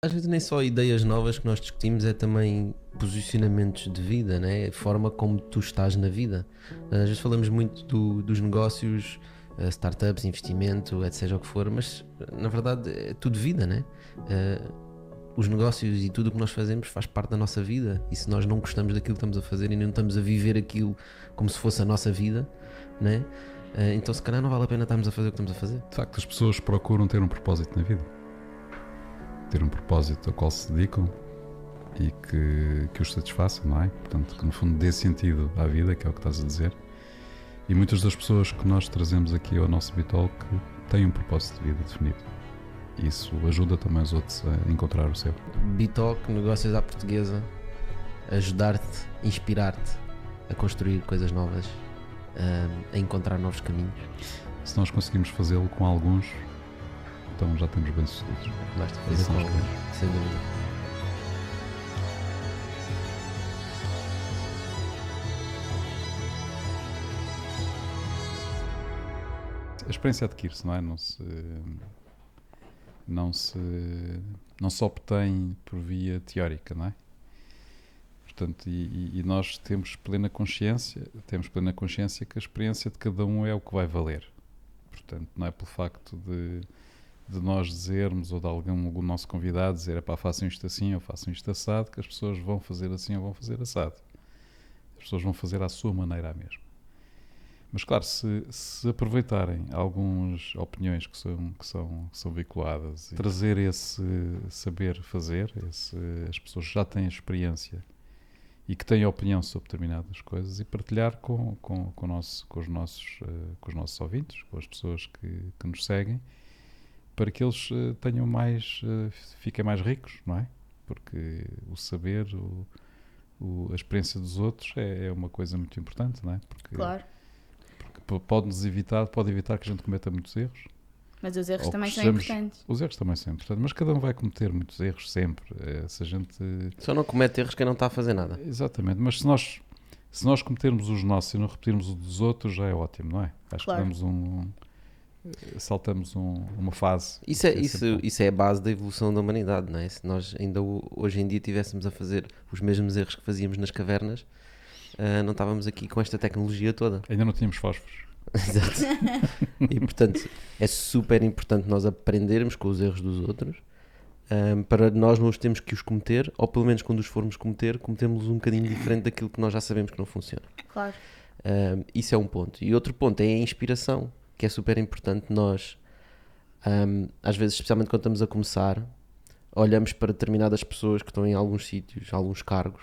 Às vezes nem só ideias novas que nós discutimos, é também posicionamentos de vida, né? A forma como tu estás na vida. Às vezes falamos muito dos negócios, startups, investimento, etc, seja o que for, mas na verdade é tudo vida, né? Os negócios e tudo o que nós fazemos faz parte da nossa vida, e se nós não gostamos daquilo que estamos a fazer e não estamos a viver aquilo como se fosse a nossa vida, né? Então se calhar não vale a pena estarmos a fazer o que estamos a fazer. De facto, as pessoas procuram ter um propósito na vida, ter um propósito ao qual se dedicam e que os satisfaça, não é? Portanto, que no fundo dê sentido à vida, que é o que estás a dizer. E muitas das pessoas que nós trazemos aqui ao nosso Bitalk têm um propósito de vida definido. Isso ajuda também os outros a encontrar o seu. Bitalk, negócios à portuguesa, ajudar-te, inspirar-te a construir coisas novas, a encontrar novos caminhos. Se nós conseguimos fazê-lo com alguns, então já estamos bem sucedidos. Basta fazer com alguns, sem dúvida. A experiência adquire-se, não é? Não se obtém por via teórica, não é? Portanto, e nós temos plena consciência que a experiência de cada um é o que vai valer. Portanto, não é pelo facto de nós dizermos, ou de algum nosso convidado dizer, façam isto assim ou façam isto assado, que as pessoas vão fazer assim ou vão fazer assado. As pessoas vão fazer à sua maneira a mesma. Mas claro, se aproveitarem algumas opiniões que são veiculadas e trazer esse saber fazer, as pessoas já têm experiência e que têm opinião sobre determinadas coisas, e partilhar com os nossos ouvintes, com as pessoas que nos seguem, para que eles tenham fiquem mais ricos, não é? Porque o saber, a experiência dos outros é uma coisa muito importante, não é? Claro. Pode evitar que a gente cometa muitos erros. Mas os erros também são importantes. Os erros também são importantes, mas cada um vai cometer muitos erros sempre. Se a gente... Só não comete erros quem não está a fazer nada. Exatamente, mas se nós cometermos os nossos e não repetirmos os dos outros, já é ótimo, não é? Acho claro. que saltamos uma fase. Isso é a base da evolução da humanidade, não é? Se nós ainda hoje em dia estivéssemos a fazer os mesmos erros que fazíamos nas cavernas, não estávamos aqui com esta tecnologia toda. Ainda não tínhamos fósforos. Exato. E portanto é super importante nós aprendermos com os erros dos outros, para nós não os termos que os cometer, ou pelo menos quando os formos cometemos um bocadinho diferente daquilo que nós já sabemos que não funciona. Claro. Isso é um ponto. E outro ponto é a inspiração, que é super importante. Nós às vezes, especialmente quando estamos a começar, olhamos para determinadas pessoas que estão em alguns sítios, alguns cargos,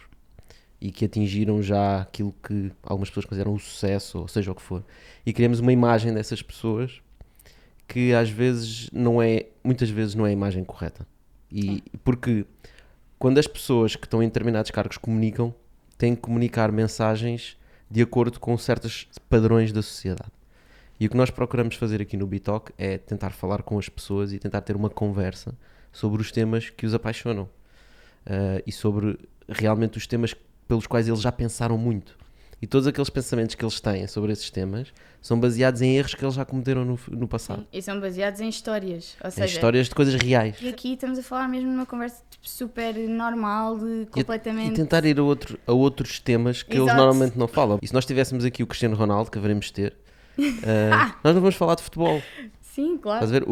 e que atingiram já aquilo que algumas pessoas consideram o sucesso, ou seja o que for, e criamos uma imagem dessas pessoas que muitas vezes não é a imagem correta. E porque quando as pessoas que estão em determinados cargos comunicam, têm que comunicar mensagens de acordo com certos padrões da sociedade. E o que nós procuramos fazer aqui no Bitalk é tentar falar com as pessoas e tentar ter uma conversa sobre os temas que os apaixonam, e sobre realmente os temas pelos quais eles já pensaram muito. E todos aqueles pensamentos que eles têm sobre esses temas são baseados em erros que eles já cometeram no passado. Sim, e são baseados em histórias. Ou seja, em histórias de coisas reais. E aqui estamos a falar mesmo numa conversa super normal, completamente... E tentar ir a outros temas que eles normalmente não falam. E se nós tivéssemos aqui o Cristiano Ronaldo, que haveremos de ter, nós não vamos falar de futebol. Sim, claro. Estás a ver?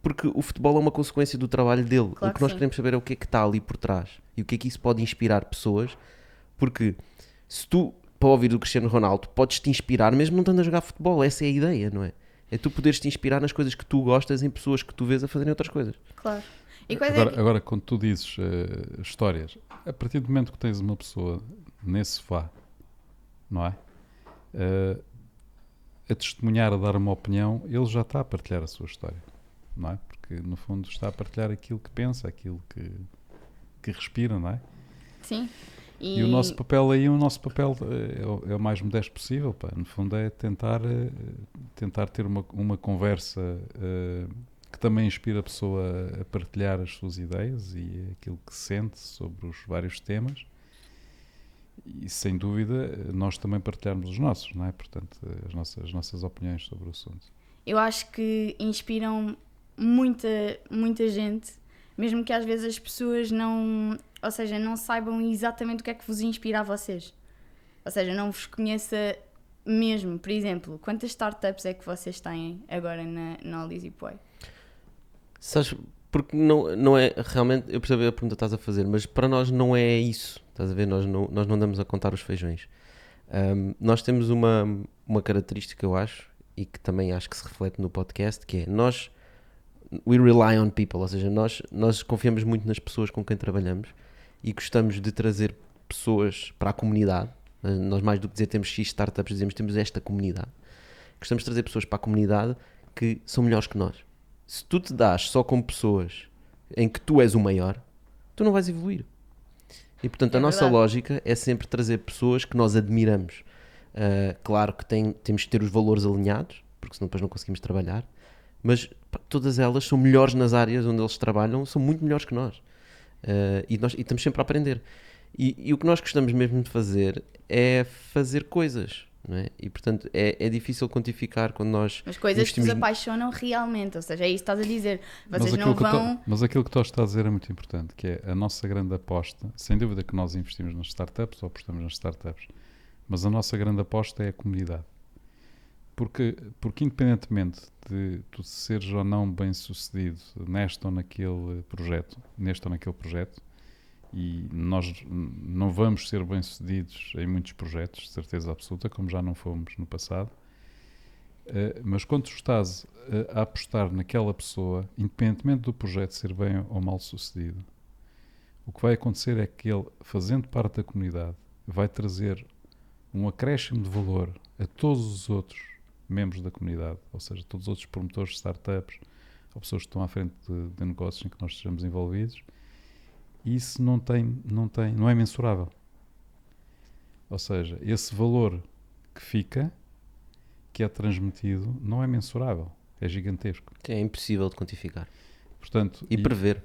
Porque o futebol é uma consequência do trabalho dele. Claro, o que nós queremos saber é o que é que está ali por trás. E o que é que isso pode inspirar pessoas. Porque se tu, para ouvir o Cristiano Ronaldo, podes-te inspirar mesmo não estando a jogar futebol. Essa é a ideia, não é? É tu poderes-te inspirar nas coisas que tu gostas em pessoas que tu vês a fazerem outras coisas. Claro. E agora, quando tu dizes histórias, a partir do momento que tens uma pessoa nesse sofá, não é? A testemunhar, a dar uma opinião, ele já está a partilhar a sua história. Não é? Porque no fundo está a partilhar aquilo que pensa, aquilo que respira, não é? Sim. E o nosso papel é o mais modesto possível, pá. No fundo é tentar ter uma conversa que também inspira a pessoa a partilhar as suas ideias e aquilo que sente sobre os vários temas, e sem dúvida nós também partilharmos os nossos, não é? Portanto, as nossas opiniões sobre o assunto. Eu acho que inspiram muita gente, mesmo que às vezes as pessoas não, ou seja, não saibam exatamente o que é que vos inspira a vocês. Ou seja, não vos conheça mesmo. Por exemplo, quantas startups é que vocês têm agora na All Easy Poi? Sabes, porque não é realmente, eu percebo a pergunta que estás a fazer, mas para nós não é isso, estás a ver? Nós não andamos a contar os feijões. Nós temos uma característica, eu acho, e que também acho que se reflete no podcast, que é we rely on people, ou seja, nós confiamos muito nas pessoas com quem trabalhamos e gostamos de trazer pessoas para a comunidade. Nós, mais do que dizer temos X startups, dizemos temos esta comunidade. Gostamos de trazer pessoas para a comunidade que são melhores que nós. Se tu te dás só com pessoas em que tu és o maior, tu não vais evoluir. E portanto a nossa verdade. lógica é sempre trazer pessoas que nós admiramos. Claro que temos que ter os valores alinhados, porque senão depois não conseguimos trabalhar, mas pá, todas elas são melhores nas áreas onde eles trabalham, são muito melhores que nós. E estamos sempre a aprender. E o que nós gostamos mesmo de fazer é fazer coisas, não é? E portanto é difícil quantificar quando nós Mas coisas que vos investimos. apaixonam realmente, ou seja, é isso que estás a dizer. Mas Vocês aquilo não que eu vão... mas aquilo que tu estás a dizer é muito importante, que é a nossa grande aposta. Sem dúvida que nós investimos nas startups ou apostamos nas startups, mas a nossa grande aposta é a comunidade. Porque independentemente de tu seres ou não bem sucedido neste ou naquele projeto, e nós não vamos ser bem sucedidos em muitos projetos, de certeza absoluta, como já não fomos no passado, mas quando tu estás a apostar naquela pessoa, independentemente do projeto ser bem ou mal sucedido, o que vai acontecer é que ele, fazendo parte da comunidade, vai trazer um acréscimo de valor a todos os outros membros da comunidade, ou seja, todos os outros promotores de startups ou pessoas que estão à frente de negócios em que nós estejamos envolvidos. E isso não é mensurável. Ou seja, esse valor que fica, que é transmitido, não é mensurável. É gigantesco. É impossível de quantificar Portanto, e prever.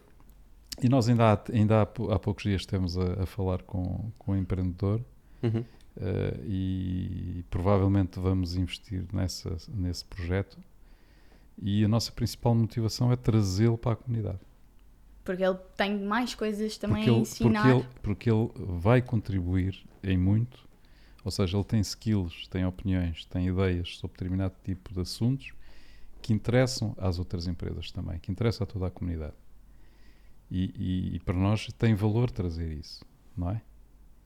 E nós ainda há poucos dias estamos a falar com um empreendedor Uhum. e provavelmente vamos investir nesse projeto, e a nossa principal motivação é trazê-lo para a comunidade. Porque ele tem mais coisas também a ensinar. Porque ele vai contribuir em muito, ou seja, ele tem skills, tem opiniões, tem ideias sobre determinado tipo de assuntos que interessam às outras empresas também, que interessam a toda a comunidade. E para nós tem valor trazer isso, não é?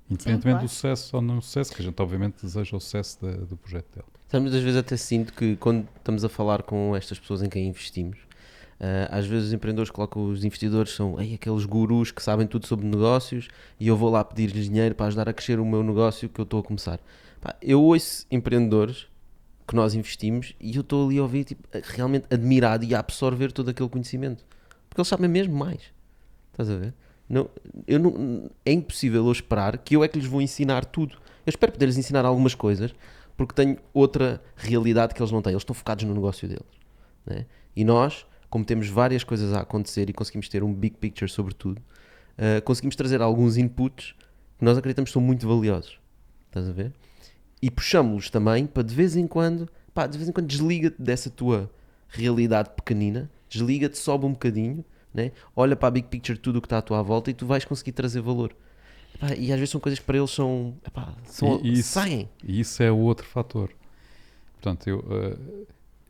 Independentemente do sucesso ou não sucesso, que a gente obviamente deseja o sucesso do projeto dele. Sabe, muitas vezes até sinto que quando estamos a falar com estas pessoas em quem investimos, às vezes os empreendedores colocam os investidores, são aqueles gurus que sabem tudo sobre negócios e eu vou lá pedir-lhes dinheiro para ajudar a crescer o meu negócio que eu estou a começar. Pá, eu ouço empreendedores que nós investimos e eu estou ali a ouvir realmente admirado e a absorver todo aquele conhecimento, porque eles sabem mesmo mais. Estás a ver? É impossível eu esperar que eu é que lhes vou ensinar tudo. Eu espero poder-lhes ensinar algumas coisas porque tenho outra realidade que eles não têm. Eles estão focados no negócio deles, né? E nós, como temos várias coisas a acontecer e conseguimos ter um big picture sobre tudo, conseguimos trazer alguns inputs que nós acreditamos que são muito valiosos. Estás a ver? E puxamos-los também para de vez em quando desliga-te dessa tua realidade pequenina, desliga-te, sobe um bocadinho, né? Olha para a big picture, tudo o que está à tua volta, e tu vais conseguir trazer valor. E às vezes são coisas que para eles saem. E isso é o outro fator. Portanto,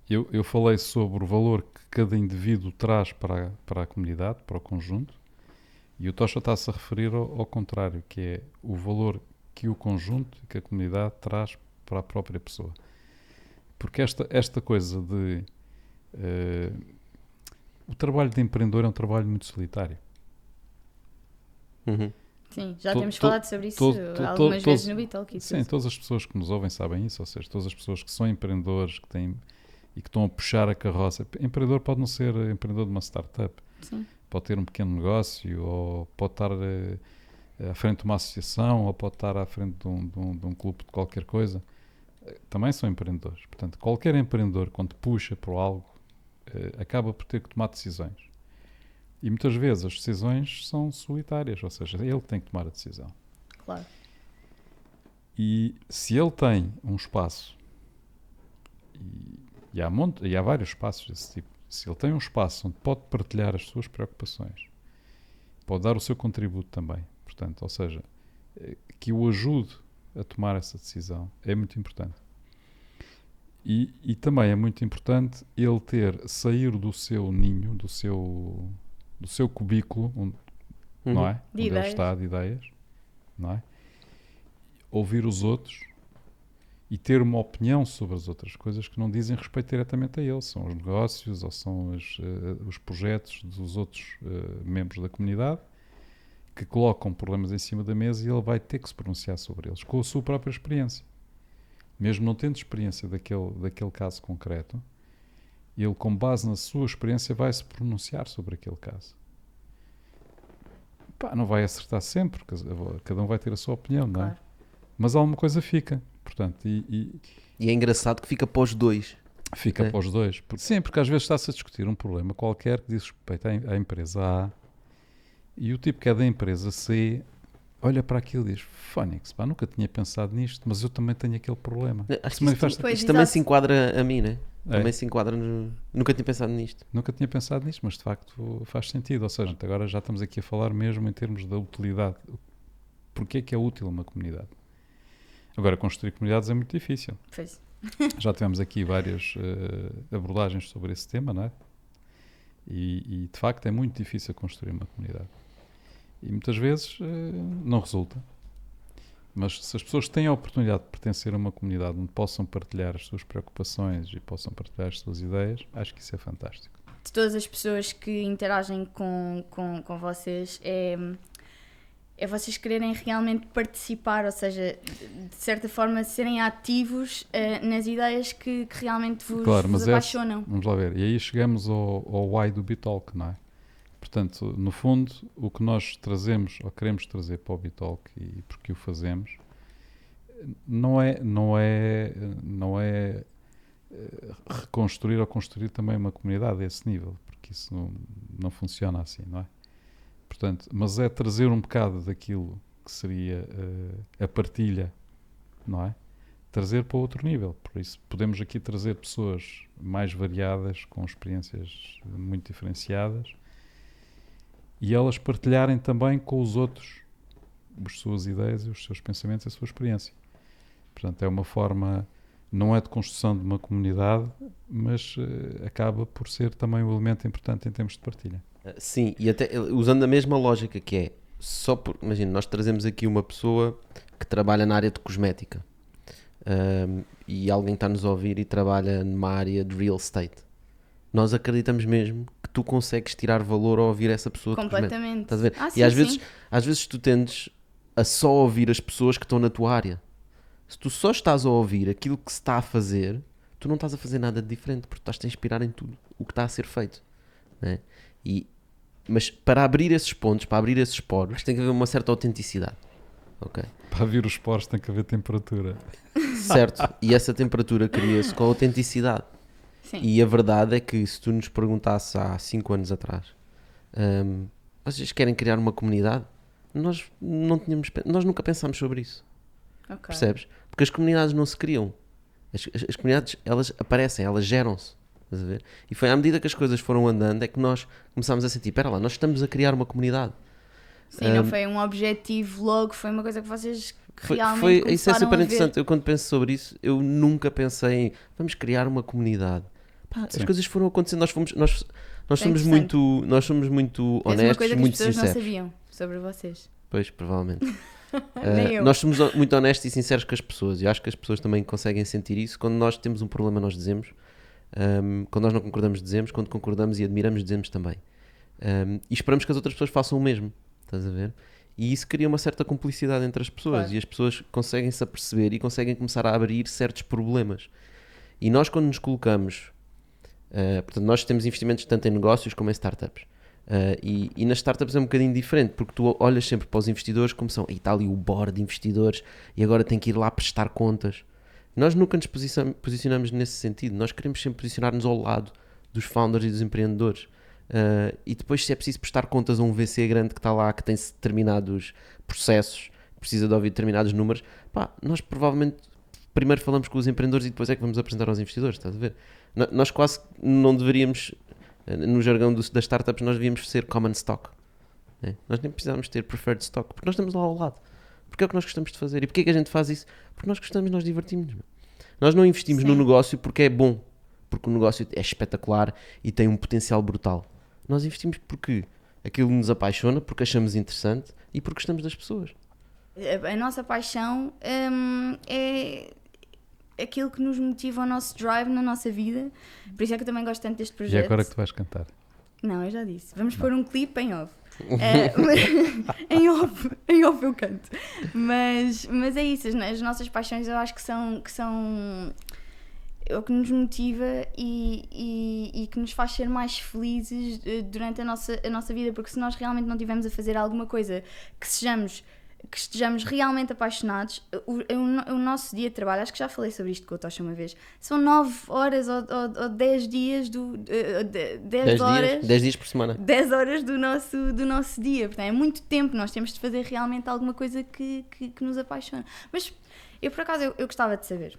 eu falei sobre o valor que cada indivíduo traz para a comunidade, para o conjunto, e o Tocha está-se a referir ao contrário, que é o valor que o conjunto e que a comunidade traz para a própria pessoa. Porque esta coisa de... o trabalho de empreendedor é um trabalho muito solitário. Uhum. Sim, já temos falado sobre isso algumas vezes no Bitalk. Sim, todas as pessoas que nos ouvem sabem isso, ou seja, todas as pessoas que são empreendedores que têm, e que estão a puxar a carroça. Empreendedor pode não ser empreendedor de uma startup. Sim. Pode ter um pequeno negócio, ou pode estar à frente de uma associação, ou pode estar à frente de um clube de qualquer coisa. Também são empreendedores. Portanto, qualquer empreendedor, quando puxa por algo, acaba por ter que tomar decisões. E muitas vezes as decisões são solitárias, ou seja, é ele que tem que tomar a decisão. Claro. E se ele tem um espaço, e há vários espaços desse tipo, se ele tem um espaço onde pode partilhar as suas preocupações, pode dar o seu contributo também. Portanto, ou seja, que o ajude a tomar essa decisão é muito importante. E também é muito importante ele sair do seu ninho, do seu cubículo, não é? De Onde ele ideias. está, de ideias, não é? Ouvir os outros e ter uma opinião sobre as outras coisas que não dizem respeito diretamente a ele. São os negócios ou são os projetos dos outros membros da comunidade que colocam problemas em cima da mesa e ele vai ter que se pronunciar sobre eles com a sua própria experiência. Mesmo não tendo experiência daquele caso concreto, ele, com base na sua experiência, vai se pronunciar sobre aquele caso. Pá, não vai acertar sempre, cada um vai ter a sua opinião, não é? Claro. Mas alguma coisa fica. Portanto, E é engraçado que fica para os dois. fica É. para os dois. Sim, porque às vezes está-se a discutir um problema qualquer que diz respeito à empresa A e o tipo que é da empresa C olha para aquilo e diz: Fónix, pá, nunca tinha pensado nisto, mas eu também tenho aquele problema. Acho Se que manifesta- Pois, isto também exato. se enquadra a mim, né? É. Também se enquadra no... Nunca tinha pensado nisto. Nunca tinha pensado nisto, mas de facto faz sentido. Ou seja, agora já estamos aqui a falar mesmo em termos da utilidade. Porquê é que é útil uma comunidade? Agora, construir comunidades é muito difícil. Pois. Já tivemos aqui várias abordagens sobre esse tema, não é? E de facto é muito difícil construir uma comunidade. E muitas vezes não resulta. Mas se as pessoas têm a oportunidade de pertencer a uma comunidade onde possam partilhar as suas preocupações e possam partilhar as suas ideias, acho que isso é fantástico. De todas as pessoas que interagem com vocês, é vocês quererem realmente participar, ou seja, de certa forma serem ativos nas ideias que realmente vos apaixonam. Vamos lá ver. E aí chegamos ao why do Bitalk, não é? Portanto, no fundo, o que nós trazemos ou queremos trazer para o Bitalk e porque o fazemos não é reconstruir ou construir também uma comunidade a esse nível, porque isso não funciona assim, não é? Portanto, mas é trazer um bocado daquilo que seria a partilha, não é? Trazer para outro nível. Por isso, podemos aqui trazer pessoas mais variadas, com experiências muito diferenciadas, e elas partilharem também com os outros as suas ideias, os seus pensamentos e a sua experiência. Portanto, é uma forma, não é de construção de uma comunidade, mas acaba por ser também um elemento importante em termos de partilha. Sim, e até usando a mesma lógica que é, imagina, nós trazemos aqui uma pessoa que trabalha na área de cosmética e alguém está-nos a ouvir e trabalha numa área de real estate. Nós acreditamos mesmo que tu consegues tirar valor ao ouvir essa pessoa de cosmética. Completamente. Estás a ver? Ah, E sim, às vezes tu tendes a só ouvir as pessoas que estão na tua área. Se tu só estás a ouvir aquilo que se está a fazer, tu não estás a fazer nada de diferente, porque tu estás a inspirar em tudo o que está a ser feito, né? Mas para abrir esses pontos, para abrir esses poros, tem que haver uma certa autenticidade, ok? Para vir os poros tem que haver temperatura. Certo, e essa temperatura cria-se com a autenticidade. Sim. E a verdade é que se tu nos perguntasses há 5 anos atrás, vocês querem criar uma comunidade? Nós nunca pensámos sobre isso. Ok. Percebes? Porque as comunidades não se criam. As comunidades, elas aparecem, elas geram-se. Estás a ver? E foi à medida que as coisas foram andando é que nós começámos a sentir, espera lá, nós estamos a criar uma comunidade. Sim, não foi um objetivo logo, foi uma coisa que vocês realmente Isso é começaram super a ver. interessante. Eu quando penso sobre isso, eu nunca pensei em vamos criar uma comunidade. Pá, as Sim. coisas foram acontecendo, nós somos interessante. muito Essa é uma honestos, coisa que muito as pessoas sinceros. não sabiam sobre vocês. Pois, provavelmente. Nem eu. Nós somos muito honestos e sinceros com as pessoas e acho que as pessoas também conseguem sentir isso. Quando nós temos um problema, nós dizemos. Quando nós não concordamos, dizemos. Quando concordamos e admiramos, dizemos também. E esperamos que as outras pessoas façam o mesmo. Estás a ver? E isso cria uma certa cumplicidade entre as pessoas. Claro. E as pessoas conseguem-se aperceber e conseguem começar a abrir certos problemas. E nós, quando nos colocamos... portanto, nós temos investimentos tanto em negócios como em startups. E nas startups é um bocadinho diferente, porque tu olhas sempre para os investidores como são, e está ali o board de investidores e agora tem que ir lá prestar contas. Nós nunca nos posicionamos nesse sentido, nós queremos sempre posicionar-nos ao lado dos founders e dos empreendedores. E depois, se é preciso prestar contas a um VC grande que está lá, que tem determinados processos, que precisa de ouvir determinados números, pá, nós provavelmente primeiro falamos com os empreendedores e depois é que vamos apresentar aos investidores, estás a ver? Nós quase não deveríamos... No jargão das startups nós devíamos ser common stock, né? Nós nem precisamos ter preferred stock, porque nós estamos lá ao lado. Porque é o que nós gostamos de fazer. E porquê é que a gente faz isso? Porque nós gostamos, nós divertimos. Meu. Nós não investimos Sim. no negócio porque é bom, porque o negócio é espetacular e tem um potencial brutal. Nós investimos porque aquilo nos apaixona, porque achamos interessante e porque gostamos das pessoas. A nossa paixão é aquilo que nos motiva o nosso drive na nossa vida. Por isso é que eu também gosto tanto deste E projeto. é agora que tu vais cantar. Não, eu já disse. Vamos pôr um clipe em off. Em off eu canto. Mas é isso, as nossas paixões eu acho que são é o que nos motiva e que nos faz ser mais felizes durante a nossa vida, porque se nós realmente não estivermos a fazer alguma coisa que estejamos realmente apaixonados, o nosso dia de trabalho, acho que já falei sobre isto com o Tocha uma vez, são 9 horas ou 10 dias 10 horas 10 dias por semana. 10 horas do nosso dia, portanto é muito tempo, nós temos de fazer realmente alguma coisa que nos apaixona. Mas eu por acaso eu gostava de saber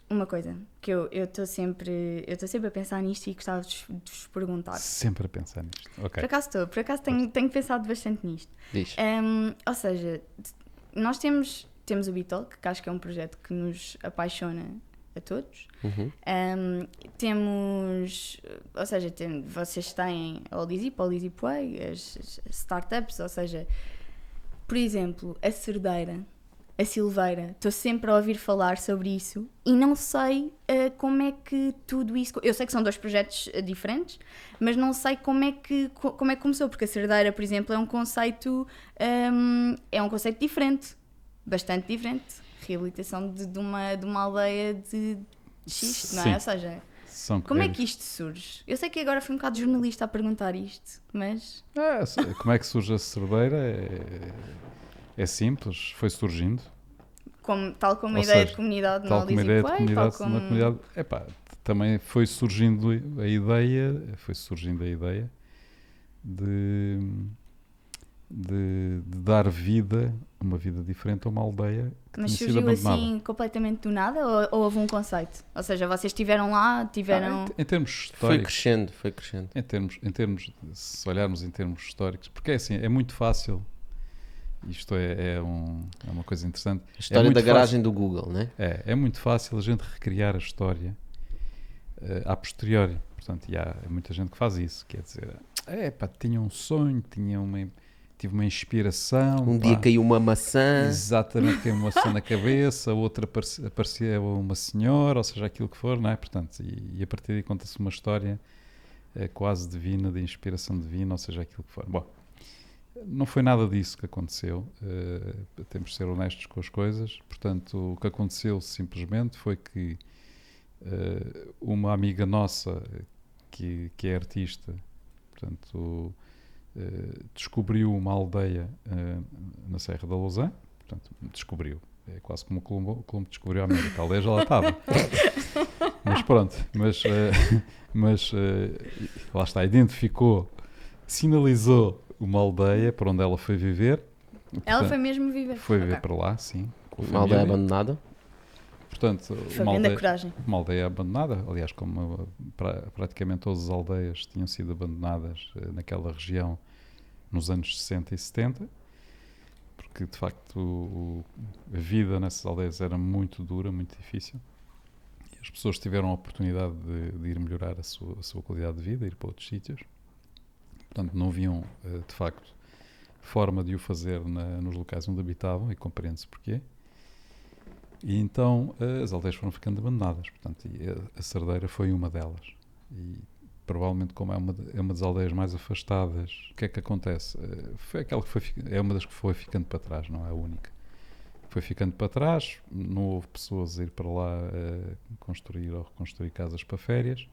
uma coisa, que eu estou sempre a pensar nisto e gostava de vos perguntar. Sempre a pensar nisto. Ok. Por acaso tenho pensado bastante nisto. Diz. Ou seja, nós temos o Bitalk, que acho que é um projeto que nos apaixona a todos. Uhum. Ou seja, vocês têm a Olizip Way, as startups, ou seja, por exemplo, a Cerdeira, a Silveira, estou sempre a ouvir falar sobre isso e não sei como é que tudo isso... Eu sei que são dois projetos diferentes, mas não sei como é que começou, porque a Cerdeira, por exemplo, é um conceito diferente, bastante diferente. Reabilitação de uma aldeia de X, não é? Sim. Ou seja, São como é que isto surge? Eu sei que agora fui um bocado jornalista a perguntar isto, mas... Como é que surge a Cerdeira? É simples, foi surgindo. Tal como a Ou ideia seja, de comunidade na Tal como a ideia de Olizip Way, comunidade tal como... na comunidade. Também foi surgindo a ideia de dar vida, uma vida diferente a uma aldeia que Mas tinha sido surgiu abandonada. assim completamente do nada ou houve um conceito? Ou seja, vocês estiveram lá, tiveram... Em termos Foi históricos, crescendo. em termos, se olharmos em termos históricos, porque é assim, é muito fácil, isto é uma coisa interessante. A história muito da fácil- garagem do Google, né? É muito fácil a gente recriar a história a posteriori. Portanto, e há muita gente que faz isso, quer dizer, tinha um sonho, tive uma inspiração. Um dia caiu uma maçã. Exatamente, caiu uma maçã na cabeça, outra aparecia uma senhora, ou seja, aquilo que for, não é? Portanto, e a partir daí conta-se uma história quase divina, de inspiração divina, ou seja, aquilo que for. Bom, não foi nada disso que aconteceu, temos de ser honestos com as coisas. Portanto, o que aconteceu simplesmente foi que uma amiga nossa que é artista, portanto, descobriu uma aldeia na Serra da Lousã, portanto, descobriu, é quase como o Colombo descobriu a América, a aldeia já lá estava. Mas pronto, mas lá está, identificou, sinalizou uma aldeia para onde ela foi viver. Ela Portanto, foi mesmo viver? Foi viver Ok. para lá, sim. Com a Uma aldeia família. abandonada. Portanto, Foi grande coragem. uma aldeia abandonada, aliás, como praticamente todas as aldeias tinham sido abandonadas naquela região nos anos 60 e 70, porque de facto a vida nessas aldeias era muito dura, muito difícil, e as pessoas tiveram a oportunidade de ir melhorar a sua qualidade de vida, ir para outros sítios. Portanto, não viam de facto forma de o fazer nos locais onde habitavam, e compreende-se porquê. E então as aldeias foram ficando abandonadas, portanto, e a Cerdeira foi uma delas. E provavelmente, como é uma das aldeias mais afastadas, o que é que acontece? Foi aquela que é uma das que foi ficando para trás, não é a única. Foi ficando para trás, não houve pessoas a ir para lá construir ou reconstruir casas para férias.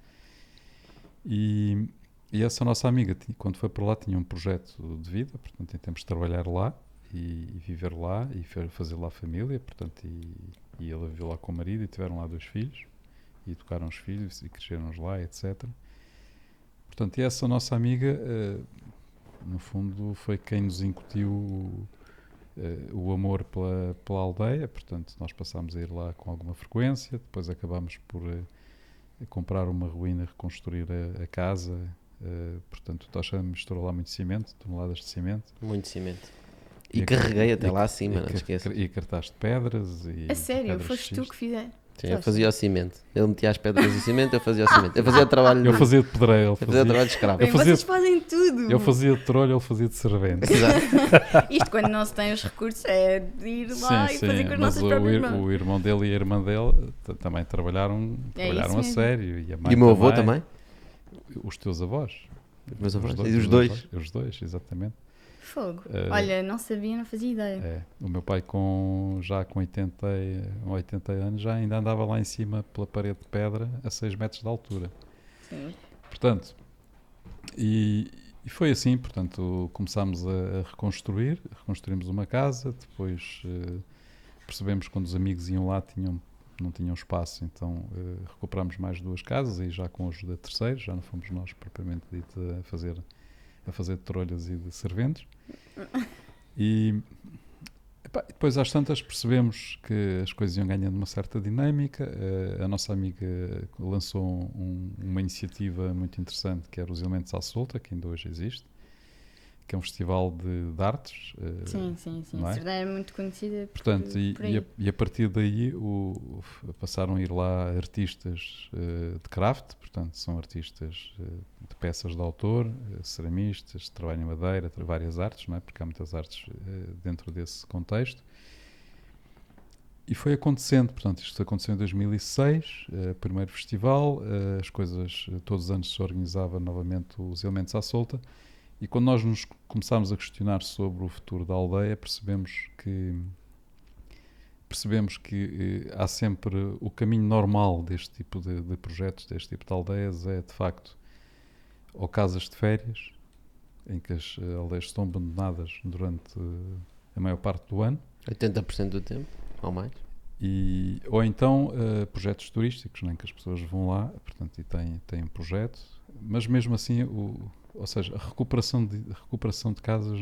E essa nossa amiga, quando foi para lá, tinha um projeto de vida, portanto, em termos de trabalhar lá e viver lá e fazer lá família, portanto, e ela viveu lá com o marido e tiveram lá 2 filhos e educaram os filhos e cresceram-os lá, etc. Portanto, e essa nossa amiga, no fundo, foi quem nos incutiu o amor pela aldeia. Portanto, nós passámos a ir lá com alguma frequência, depois acabámos por comprar uma ruína, reconstruir a casa Portanto, o Tocha misturou lá muito cimento, toneladas de cimento. Muito cimento. E carreguei até lá acima, não te E esqueças. cartaz de pedras. A sério, pedras foste tu xisto. que fizeste? Sim, eu fazia o cimento. Ele metia as pedras e cimento, eu fazia o cimento. Eu fazia o trabalho, Eu fazia de pedreiro, ele eu fazia o trabalho de escravo. Bem, Eu fazia- vocês fazem tudo. eu fazia de trolho, ele fazia de servente. Exato. Isto quando não se tem os recursos é de ir lá e fazer com as mas nossas próprias mãos. o irmão dele e a irmã dele também trabalharam É isso a mesmo. sério. E, a mãe E o meu avô também? Os teus avós. Meus avós. E os os dois. avós. Os dois, exatamente. Fogo. Eh, Olha, não sabia, não fazia ideia. É, o meu pai já com 80 anos já ainda andava lá em cima pela parede de pedra a 6 metros de altura. Sim. Portanto, e foi assim, portanto, começámos a reconstruímos uma casa, depois percebemos que quando os amigos iam lá não tinham espaço, então recuperámos mais 2 casas e já com a ajuda de terceiros, já não fomos nós propriamente dito a fazer de trolhas e de serventes. E depois às tantas percebemos que as coisas iam ganhando uma certa dinâmica. A nossa amiga lançou uma iniciativa muito interessante que era os Elementos à Solta, que ainda hoje existe, que é um festival de artes. Sim. não é? A Sardinha é muito conhecida Portanto, por aí. e a partir daí passaram a ir lá artistas de craft, portanto são artistas de peças de autor, ceramistas, de trabalho em madeira, várias artes, não é? Porque há muitas artes dentro desse contexto. E foi acontecendo, portanto isto aconteceu em 2006, primeiro festival, as coisas, todos os anos se organizava novamente os Elementos à Solta. E quando nós nos começámos a questionar sobre o futuro da aldeia, percebemos que há sempre o caminho normal deste tipo de projetos, deste tipo de aldeias, é de facto ou casas de férias, em que as aldeias estão abandonadas durante a maior parte do ano, 80% do tempo, ou mais. ou então projetos turísticos, em que as pessoas vão lá, portanto, e têm um projeto, mas mesmo assim ou seja, a recuperação de casas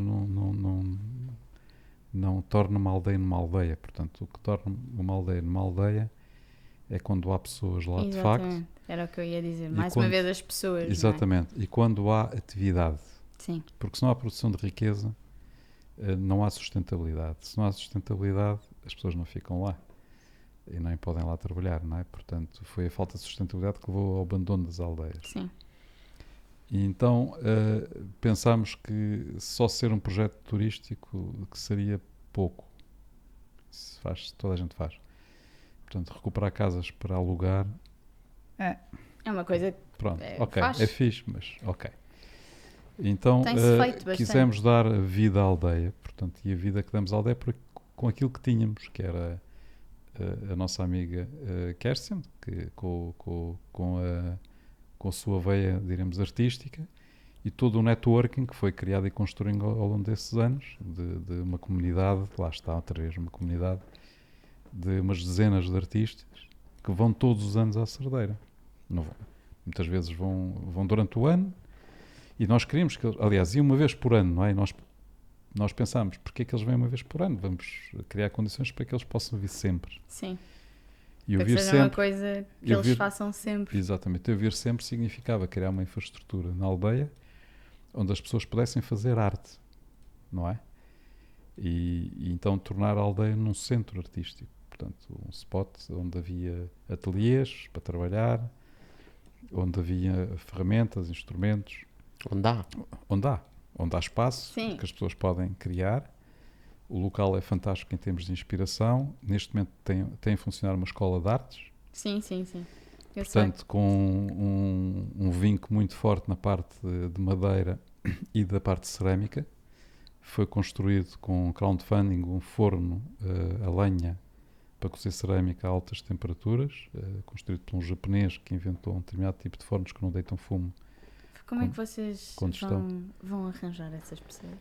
não torna uma aldeia numa aldeia. Portanto, o que torna uma aldeia numa aldeia é quando há pessoas lá, de facto. Exatamente. Era o que eu ia dizer. E Mais uma vez as pessoas. não é? Exatamente. E quando há atividade. Sim. Porque se não há produção de riqueza, não há sustentabilidade. Se não há sustentabilidade, as pessoas não ficam lá. E nem podem lá trabalhar, não é? Portanto, foi a falta de sustentabilidade que levou ao abandono das aldeias. Sim. E então pensámos que só ser um projeto turístico que seria pouco. Toda a gente faz. Portanto, recuperar casas para alugar, É uma coisa que pronto, ok, faz. é fixe, mas ok. Então Tem-se feito bastante. quisemos dar vida à aldeia, portanto, e a vida que damos à aldeia com aquilo que tínhamos, que era a nossa amiga Kerstin, que com a sua veia, diremos, artística, e todo o networking que foi criado e construído ao longo desses anos, de uma comunidade, lá está outra vez, uma comunidade de umas dezenas de artistas que vão todos os anos à Cerdeira. Não vão. Muitas vezes vão durante o ano, e nós queríamos que, aliás, iam uma vez por ano, não é? Nós pensámos, porque é que eles vêm uma vez por ano? Vamos criar condições para que eles possam vir sempre. Sim. E eu Para que vir seja uma sempre, coisa que eu eles vir- façam sempre. exatamente, eu vir sempre significava criar uma infraestrutura na aldeia onde as pessoas pudessem fazer arte, não é? E então tornar a aldeia num centro artístico, portanto, um spot onde havia ateliês para trabalhar, onde havia ferramentas, instrumentos, onde há espaço Sim. que as pessoas podem criar. O local é fantástico em termos de inspiração. Neste momento tem a funcionar uma escola de artes, Sim. Eu portanto, com um vinco muito forte na parte de madeira e da parte de cerâmica. Foi construído com crowdfunding um forno a lenha para cozer cerâmica a altas temperaturas, construído por um japonês que inventou um determinado tipo de fornos que não deitam fumo. sei. Como é que vocês Combustão. vão arranjar essas pessoas?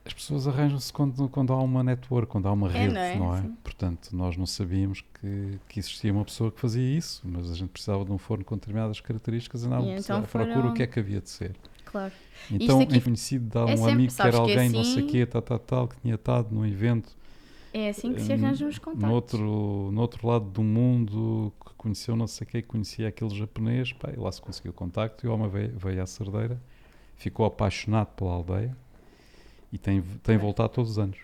As pessoas arranjam-se quando há uma network, quando há uma rede, não é? é? Sim. Portanto, nós não sabíamos que existia uma pessoa que fazia isso, mas a gente precisava de um forno com determinadas características e andávamos então à procura foram- o que é que havia de ser. Claro. Então, aqui em conhecido de um é sempre, amigo que sabes era que alguém, não sei assim- o quê, tal, que tinha estado num evento É assim que se arranjam os contactos. No outro lado do mundo, que conheceu não sei quem, conhecia aquele japonês, pá, e lá se conseguiu o contacto e o homem veio à Cerdeira, ficou apaixonado pela aldeia e tem voltado todos os anos.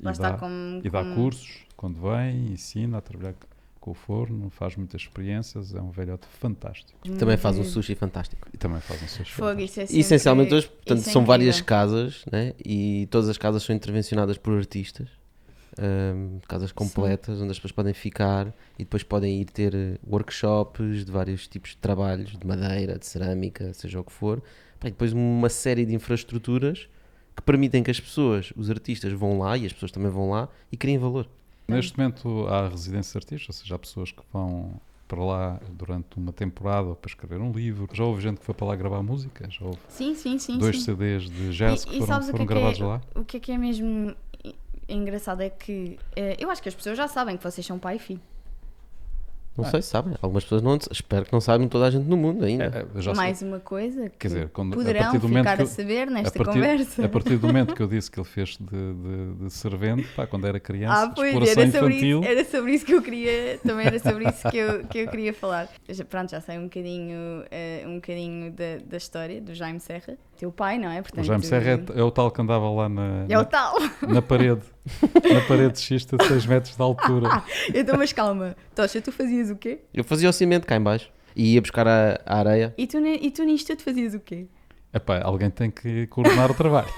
Lá está como... E dá cursos, quando vem, ensina a trabalhar com o forno, faz muitas experiências, é um velhote fantástico. Também faz um sushi fantástico. E também faz um sushi Fogo, fantástico. isso é E sempre... essencialmente hoje, portanto, isso é são várias incrível. casas, né? E todas as casas são intervencionadas por artistas. Casas completas onde as pessoas podem ficar e depois podem ir ter workshops de vários tipos de trabalhos, de madeira, de cerâmica, seja o que for. Pá, e depois uma série de infraestruturas que permitem que as pessoas, os artistas, vão lá e as pessoas também vão lá e criem valor. Neste momento há residências de artistas, ou seja, há pessoas que vão para lá durante uma temporada ou para escrever um livro. Já houve gente que foi para lá gravar música, já houve Sim, sim, sim. 2 sim. CDs de jazz que sabes foram gravados lá. O que é mesmo engraçado é que eu acho que as pessoas já sabem que vocês são pai e filho. Não sei se sabem, algumas pessoas não, espero que não saibam toda a gente no mundo ainda. Já sei. Mais uma coisa que Quer dizer, a poderão partir do momento ficar que a saber nesta a conversa. partir do momento que eu disse que ele fez de servente, pá, quando era criança, Pois, exploração isso, infantil. era sobre isso que eu queria, também era sobre isso que eu queria falar. Pronto, já sei um bocadinho da história do Jaime Serra, teu pai, não é? Portanto, O Jaime Serra é o tal que andava lá é o tal. na parede de xista de 6 metros de altura. Então, mas calma, Tocha, tu fazias o quê? Eu fazia o cimento cá em baixo e ia buscar a areia. E tu nisto tudo fazias o quê? Epá, alguém tem que coordenar o trabalho.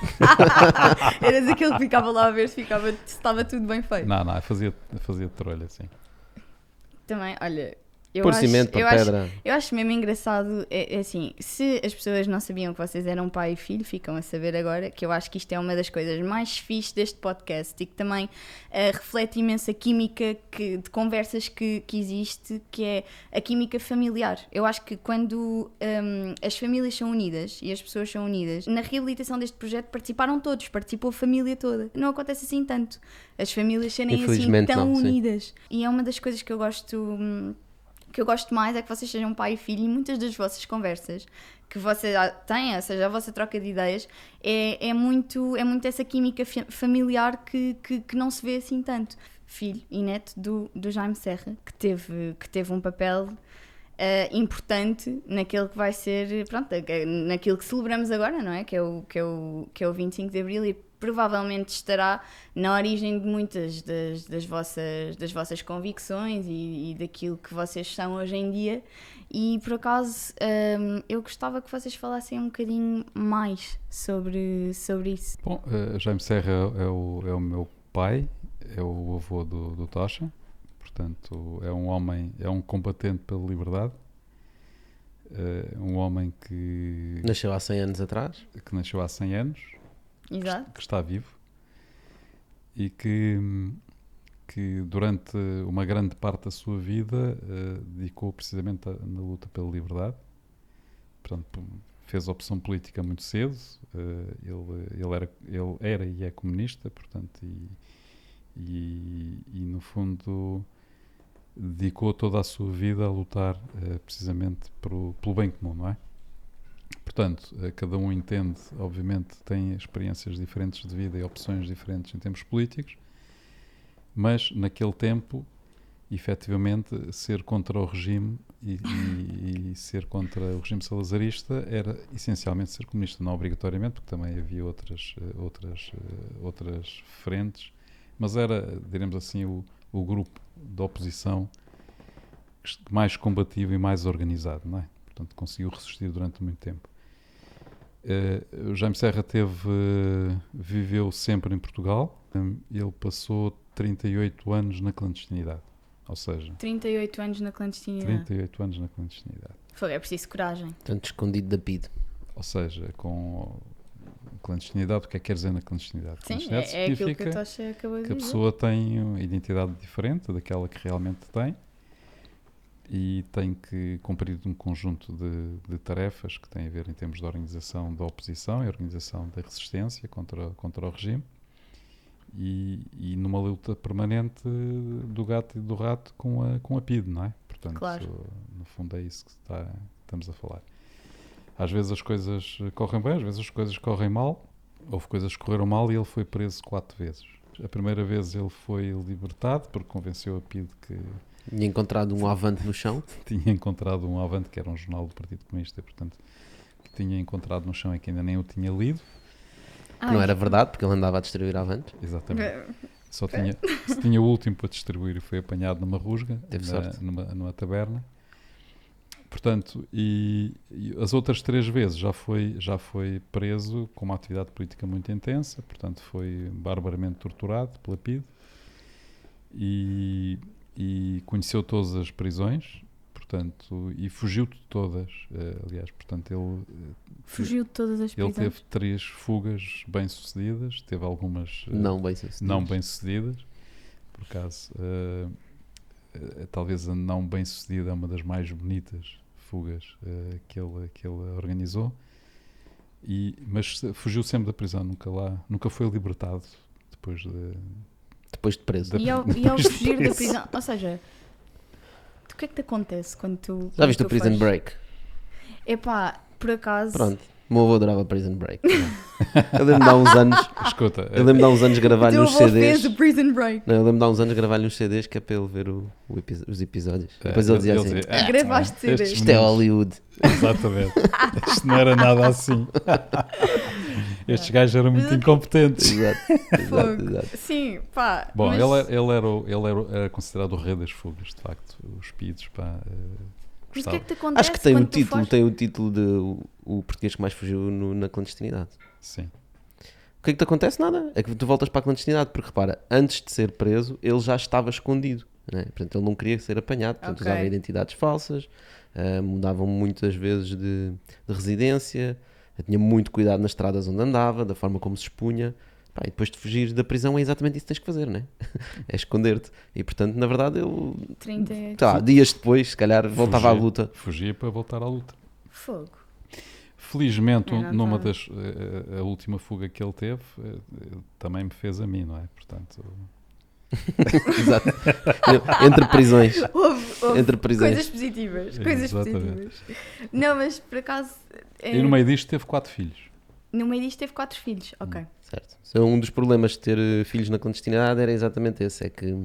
Eras aquele que ficava lá a ver se estava tudo bem feito. Não, eu fazia de trolha, assim. Também, olha, Pôr cimento para pedra. eu acho mesmo engraçado, é assim, se as pessoas não sabiam que vocês eram pai e filho, ficam a saber agora, que eu acho que isto é uma das coisas mais fixes deste podcast e que também reflete imenso a química de conversas que existe, que é a química familiar. Eu acho que quando as famílias são unidas e as pessoas são unidas, na reabilitação deste projeto participaram todos, participou a família toda. Não acontece assim tanto. As famílias serem assim Infelizmente tão não, sim. unidas. E é uma das coisas que eu gosto mais é que vocês sejam pai e filho e muitas das vossas conversas que vocês têm, ou seja, a vossa troca de ideias é muito essa química familiar que não se vê assim tanto. Filho e neto do Jaime Serra, que teve um papel importante naquilo que vai ser, pronto, naquilo que celebramos agora, não é? Que é o 25 de Abril e provavelmente estará na origem de muitas das vossas convicções e daquilo que vocês são hoje em dia. E por acaso eu gostava que vocês falassem um bocadinho mais sobre isso. Bom, Jaime Serra é o meu pai, é o avô do Tocha, portanto é um homem, é um combatente pela liberdade, um homem que Nasceu há 100 anos atrás. nasceu há 100 anos, Exato. que está vivo e que durante uma grande parte da sua vida dedicou precisamente na luta pela liberdade. Portanto, fez opção política muito cedo. Ele era e é comunista, portanto, e no fundo dedicou toda a sua vida a lutar precisamente pelo bem comum, não é? Portanto, cada um entende, obviamente, tem experiências diferentes de vida e opções diferentes em termos políticos, mas naquele tempo, efetivamente, ser contra o regime e ser contra o regime salazarista era essencialmente ser comunista, não obrigatoriamente, porque também havia outras frentes, mas era, diremos assim, o grupo de oposição mais combativo e mais organizado, não é? Portanto, conseguiu resistir durante muito tempo. O Jaime Serra viveu sempre em Portugal. Ele passou 38 anos na clandestinidade. Ou seja, 38 anos na clandestinidade. 38 anos na clandestinidade. É preciso coragem. Portanto, escondido da PIDE. Ou seja, com clandestinidade, o que é que quer dizer na clandestinidade? Sim, Clandestinidade é aquilo que a significa Tocha acabou de que a dizer. pessoa tem uma identidade diferente daquela que realmente tem e tem que cumprir um conjunto de tarefas que têm a ver em termos de organização da oposição e organização da resistência contra o regime e numa luta permanente do gato e do rato com a PIDE, não é? Portanto, Claro. no fundo é isso que estamos a falar. Às vezes as coisas correm bem, às vezes as coisas correm mal. Houve coisas que correram mal e ele foi preso 4 vezes. A primeira vez ele foi libertado porque convenceu a PIDE que Tinha encontrado um avante no chão. tinha encontrado um Avante, que era um jornal do Partido Comunista, portanto, que tinha encontrado no chão e que ainda nem o tinha lido. Que não era verdade, porque ele andava a distribuir avantes. Exatamente. Só tinha o último para distribuir e foi apanhado numa rusga, Teve sorte. numa taberna. Portanto, e as outras 3 vezes já foi preso com uma atividade política muito intensa, portanto foi barbaramente torturado pela PIDE e conheceu todas as prisões, portanto, e fugiu de todas, aliás, portanto Fugiu de todas as ele prisões. teve 3 fugas bem-sucedidas, teve algumas Não bem sucedido. não bem-sucedidas, por acaso, talvez a não bem-sucedida é uma das mais bonitas fugas que ele organizou, mas fugiu sempre da prisão, nunca foi libertado depois Depois de preso. E ao depois de fugir da preso. prisão, ou seja, o que é que te acontece quando tu. Já viste o quando tu Prison foges? Break? Epá, por acaso. Pronto. O meu avô adorava Prison Break. Eu lembro-me de há uns anos. Escuta, Eu lembro-me de há uns anos gravar-lhe O uns teu avô CDs. fez o Prison Break. Não, eu lembro-me de há uns anos gravar-lhe uns CDs que é para ele ver os episódios. Depois ele dizia assim: Gravaste CDs. estes isto é meninos- Hollywood. Exatamente. Isto não era nada assim. Estes gajos eram muito incompetentes. Exato, Fogo. exato. Sim, pá. Bom, mas- era considerado o rei das fugas, de facto. Os PIDs, pá. Mas o que é gostava. que te acontece Acho que tem quando o tu título, foges? tem o título de o português que mais fugiu na clandestinidade. Sim. O que é que te acontece? Nada. É que tu voltas para a clandestinidade, porque repara, antes de ser preso, ele já estava escondido. Né? Portanto, ele não queria ser apanhado, portanto, Ok. usava identidades falsas, mudavam muitas vezes de residência, tinha muito cuidado nas estradas onde andava, da forma como se expunha. Pá, e depois de fugir da prisão é exatamente isso que tens que fazer, né? É esconder-te. E portanto, na verdade, ele, 30. sei lá, dias depois, se calhar, voltava à Fugia. luta. Fugia para voltar à luta. Fogo. Felizmente, Não numa estava. das. A última fuga que ele teve também me fez a mim, não é? Portanto. Exato. Entre prisões. Houve Entre prisões. coisas positivas. Coisas Exatamente. positivas. Não, mas por acaso. E no meio disto teve 4 filhos. No meio disto teve 4 filhos. Ok. Certo. Um dos problemas de ter filhos na clandestinidade era exatamente esse, é que Já tu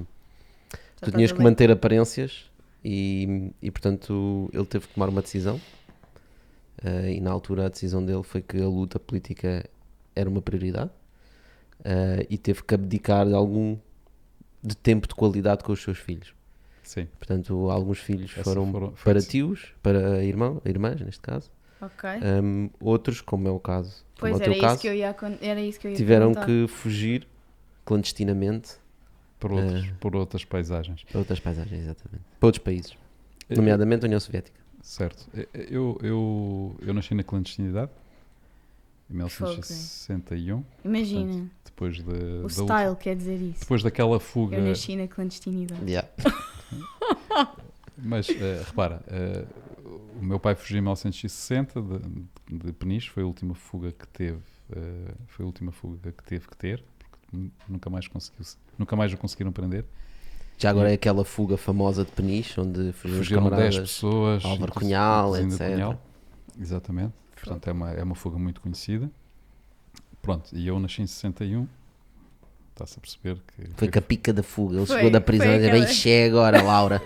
estás tinhas a que ler. manter aparências e portanto ele teve que tomar uma decisão e na altura a decisão dele foi que a luta política era uma prioridade e teve que abdicar de tempo de qualidade com os seus filhos. Sim. Portanto, alguns filhos Essa foram foi para assim. tios, para irmãs neste caso. Ok. Outros, como é o caso, como Pois é o era teu isso, caso, que eu ia, era isso que eu ia tiveram perguntar. que fugir clandestinamente Por outras paisagens. para outras paisagens, exatamente. Para outros países, nomeadamente a União Soviética. Certo. Eu nasci na clandestinidade em 1961, Imagina, depois de, o da style quer dizer isso. depois daquela fuga. Eu nasci na clandestinidade. Mas repara, o meu pai fugiu em 1960 de Peniche, foi a última fuga que teve, foi a última fuga que teve que ter, porque nunca mais o conseguiram prender. Já agora é aquela fuga famosa de Peniche, onde fugiram os Fugiram 10 camaradas. pessoas, Álvaro Cunhal, inclusive etc. Cunhal. Exatamente. Portanto, é uma fuga muito conhecida. Pronto, e eu nasci em 61. Está-se a perceber que Foi com a pica da fuga. Ele Foi- chegou da prisão foi e disse: aquela- bem, chega agora, Laura.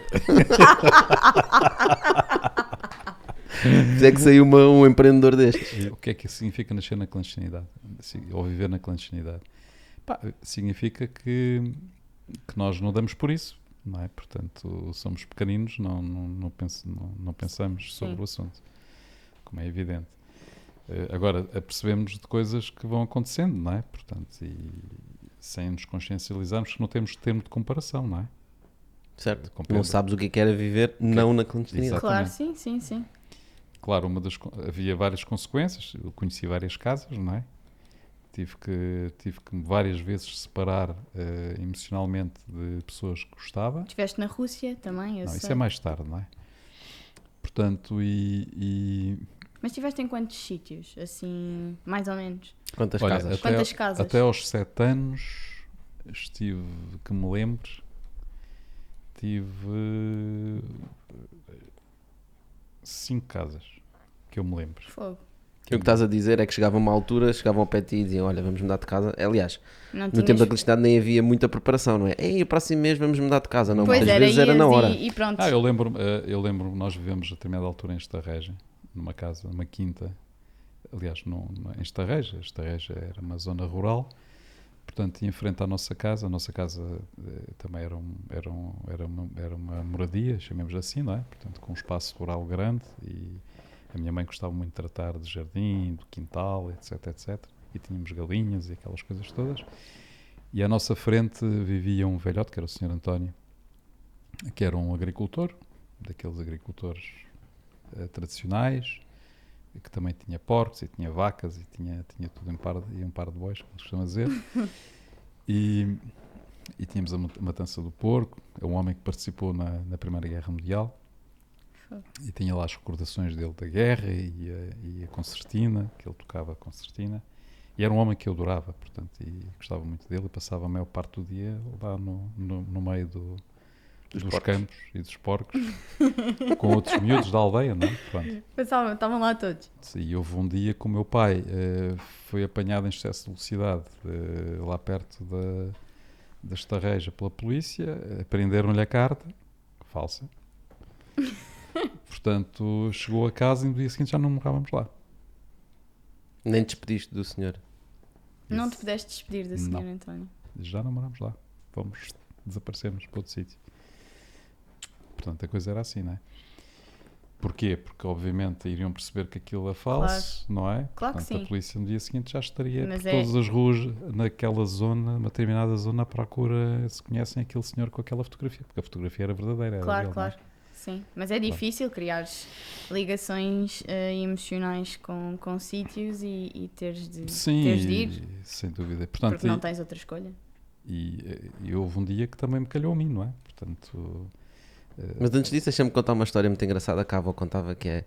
É que saiu um empreendedor destes. O que é que significa nascer na clandestinidade? Ou viver na clandestinidade? Pá, significa que nós não damos por isso, não é? Portanto, somos pequeninos, não pensamos sobre Sim. o assunto, como é evidente. Agora, apercebemos de coisas que vão acontecendo, não é? Portanto, e sem nos consciencializarmos que não temos termo de comparação, não é? Certo. Compreendo. Não sabes o que era viver não na clandestinidade. Exato. Claro, Exatamente. sim. Claro, havia várias consequências. Eu conheci várias casas, não é? Tive que várias vezes separar emocionalmente de pessoas que gostava. Estiveste na Rússia também, eu Não, sei. isso é mais tarde, não é? Portanto, Mas estiveste em quantos sítios? Assim, mais ou menos. Quantas olha, casas? Quantas casas? até aos 7 anos estive, que me lembro, tive 5 casas, que eu me lembro. Fogo. O que estás a dizer é que chegavam a uma altura, chegavam ao pé de ti e diziam: olha, vamos mudar de casa. Aliás, Não no tinhas... tempo da clandestinidade nem havia muita preparação, não é? Ei, o próximo mês vamos mudar de casa. Não, Pois muitas era, vezes era na ias hora. e pronto. Eu lembro, nós vivemos a determinada altura em Estarreja, numa casa, numa quinta, aliás, em Estarreja. Estarreja era uma zona rural, portanto, em frente à nossa casa. A nossa casa também era uma moradia, chamemos assim, não é? Portanto, com um espaço rural grande, e a minha mãe gostava muito de tratar do jardim, do quintal, etc, etc. E tínhamos galinhas e aquelas coisas todas. E à nossa frente vivia um velhote, que era o Sr. António, que era um agricultor, daqueles agricultores tradicionais, que também tinha porcos e tinha vacas e tinha tudo um par de bois, como se costuma dizer. E tínhamos a matança do porco. É um homem que participou na Primeira Guerra Mundial e tinha lá as recordações dele da guerra e a concertina, que ele tocava a concertina. E era um homem que eu adorava, portanto, e gostava muito dele, e passava a maior parte do dia lá no meio dos campos e dos porcos, com outros miúdos da aldeia, não é? Pronto. Estavam lá todos. E houve um dia que o meu pai foi apanhado em excesso de velocidade lá perto da Estarreja pela polícia, prenderam-lhe a carta, falsa. Portanto, chegou a casa e no dia seguinte já não morávamos lá. Nem te despediste do senhor. Não te pudeste despedir do Sr. Não. António. Já não moramos lá. Desaparecemos para outro sítio. Portanto, a coisa era assim, não é? Porquê? Porque, obviamente, iriam perceber que aquilo é falso, não é? Claro que Portanto, sim. a polícia no dia seguinte já estaria Mas por todas as ruas, naquela zona, uma determinada zona, à procura se conhecem aquele senhor com aquela fotografia. Porque a fotografia era verdadeira. Era Claro, dele, claro. Não é? Sim. Mas é difícil criar ligações emocionais com sítios e teres de ir, sem dúvida. Portanto, porque não tens outra escolha. e houve um dia que também me calhou a mim, não é? Portanto... Mas antes disso, deixa-me contar uma história muito engraçada que a avó contava, que é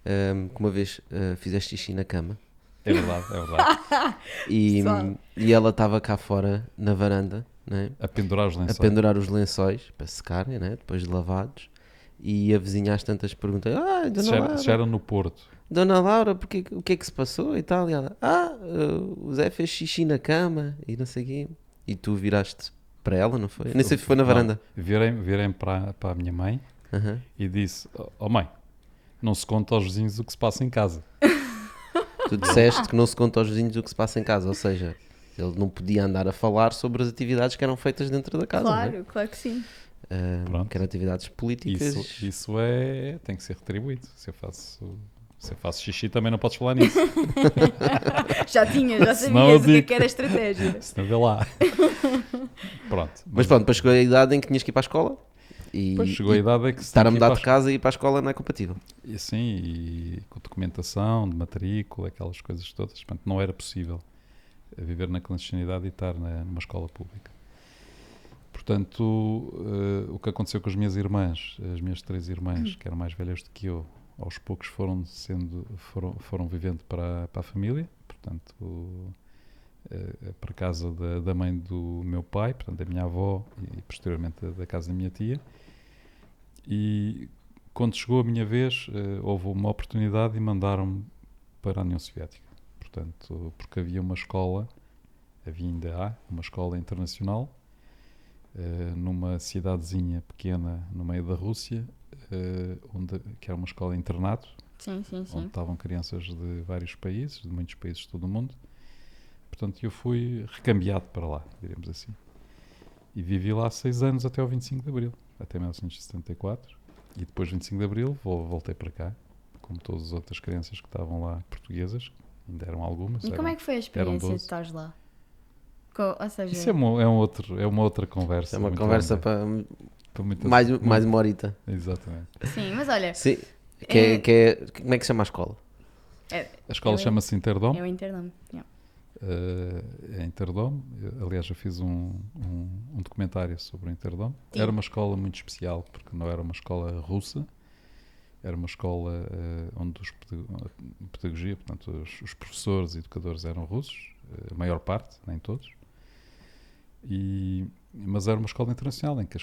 que uma vez fizeste xixi na cama. É verdade, é verdade. E ela estava cá fora na varanda, né? A pendurar os lençóis. A pendurar os lençóis para secarem, né? Depois de lavados. E a vizinha às tantas pergunta: Dona Laura, Já era no Porto. Dona Laura, o que é que se passou e tal? E ela: o Zé fez xixi na cama e não sei o quê. E tu viraste para ela, não foi? Nem sei se foi na varanda. Virei para a minha mãe e disse: Oh mãe, não se conta aos vizinhos o que se passa em casa. Tu disseste que não se conta aos vizinhos o que se passa em casa, ou seja, ele não podia andar a falar sobre as atividades que eram feitas dentro da casa. Claro, não é? claro que sim. Que eram atividades políticas. Isso tem que ser retribuído. Se eu faço xixi, também não podes falar nisso. Já Senão eu sabias o digo. que era a estratégia. Senão vê lá. Pronto. Mas pronto, depois chegou a idade em que tinhas que ir para a escola. E, Depois chegou a idade em que se estar tem a que ir mudar para de casa e ir para a escola não é compatível. E sim, e com documentação, de matrícula, aquelas coisas todas. Portanto, não era possível viver na clandestinidade e estar numa escola pública. Portanto, o que aconteceu com as minhas irmãs, as minhas 3 irmãs, que eram mais velhas do que eu, aos poucos foram vivendo para a família, portanto, para a casa da mãe do meu pai, portanto, da minha avó, e posteriormente da casa da minha tia. E quando chegou a minha vez, houve uma oportunidade e mandaram-me para a União Soviética. Portanto, porque havia ainda há uma escola internacional, numa cidadezinha pequena no meio da Rússia, que era uma escola internato, Sim. onde estavam crianças de vários países, de muitos países de todo o mundo. Portanto, eu fui recambiado para lá, diríamos assim. E vivi lá 6 anos até ao 25 de Abril, até 1974. E depois, 25 de Abril, voltei para cá, como todas as outras crianças que estavam lá portuguesas, ainda eram algumas. E como é que foi a experiência de 12. estares lá? Ou seja... Isso é uma outra conversa. É uma muito conversa longa. para Muita- mais uma horita. Exatamente. Sim, mas olha, Sim. Como é que se chama a escola? A escola chama-se Interdome. é o Interdome. Yeah. É Interdome. Aliás, eu fiz um documentário sobre o Interdome. Sim. Era uma escola muito especial, porque não era uma escola russa. Era uma escola onde a pedagogia, portanto, os professores e educadores eram russos, a maior parte, nem todos. Mas era uma escola internacional em que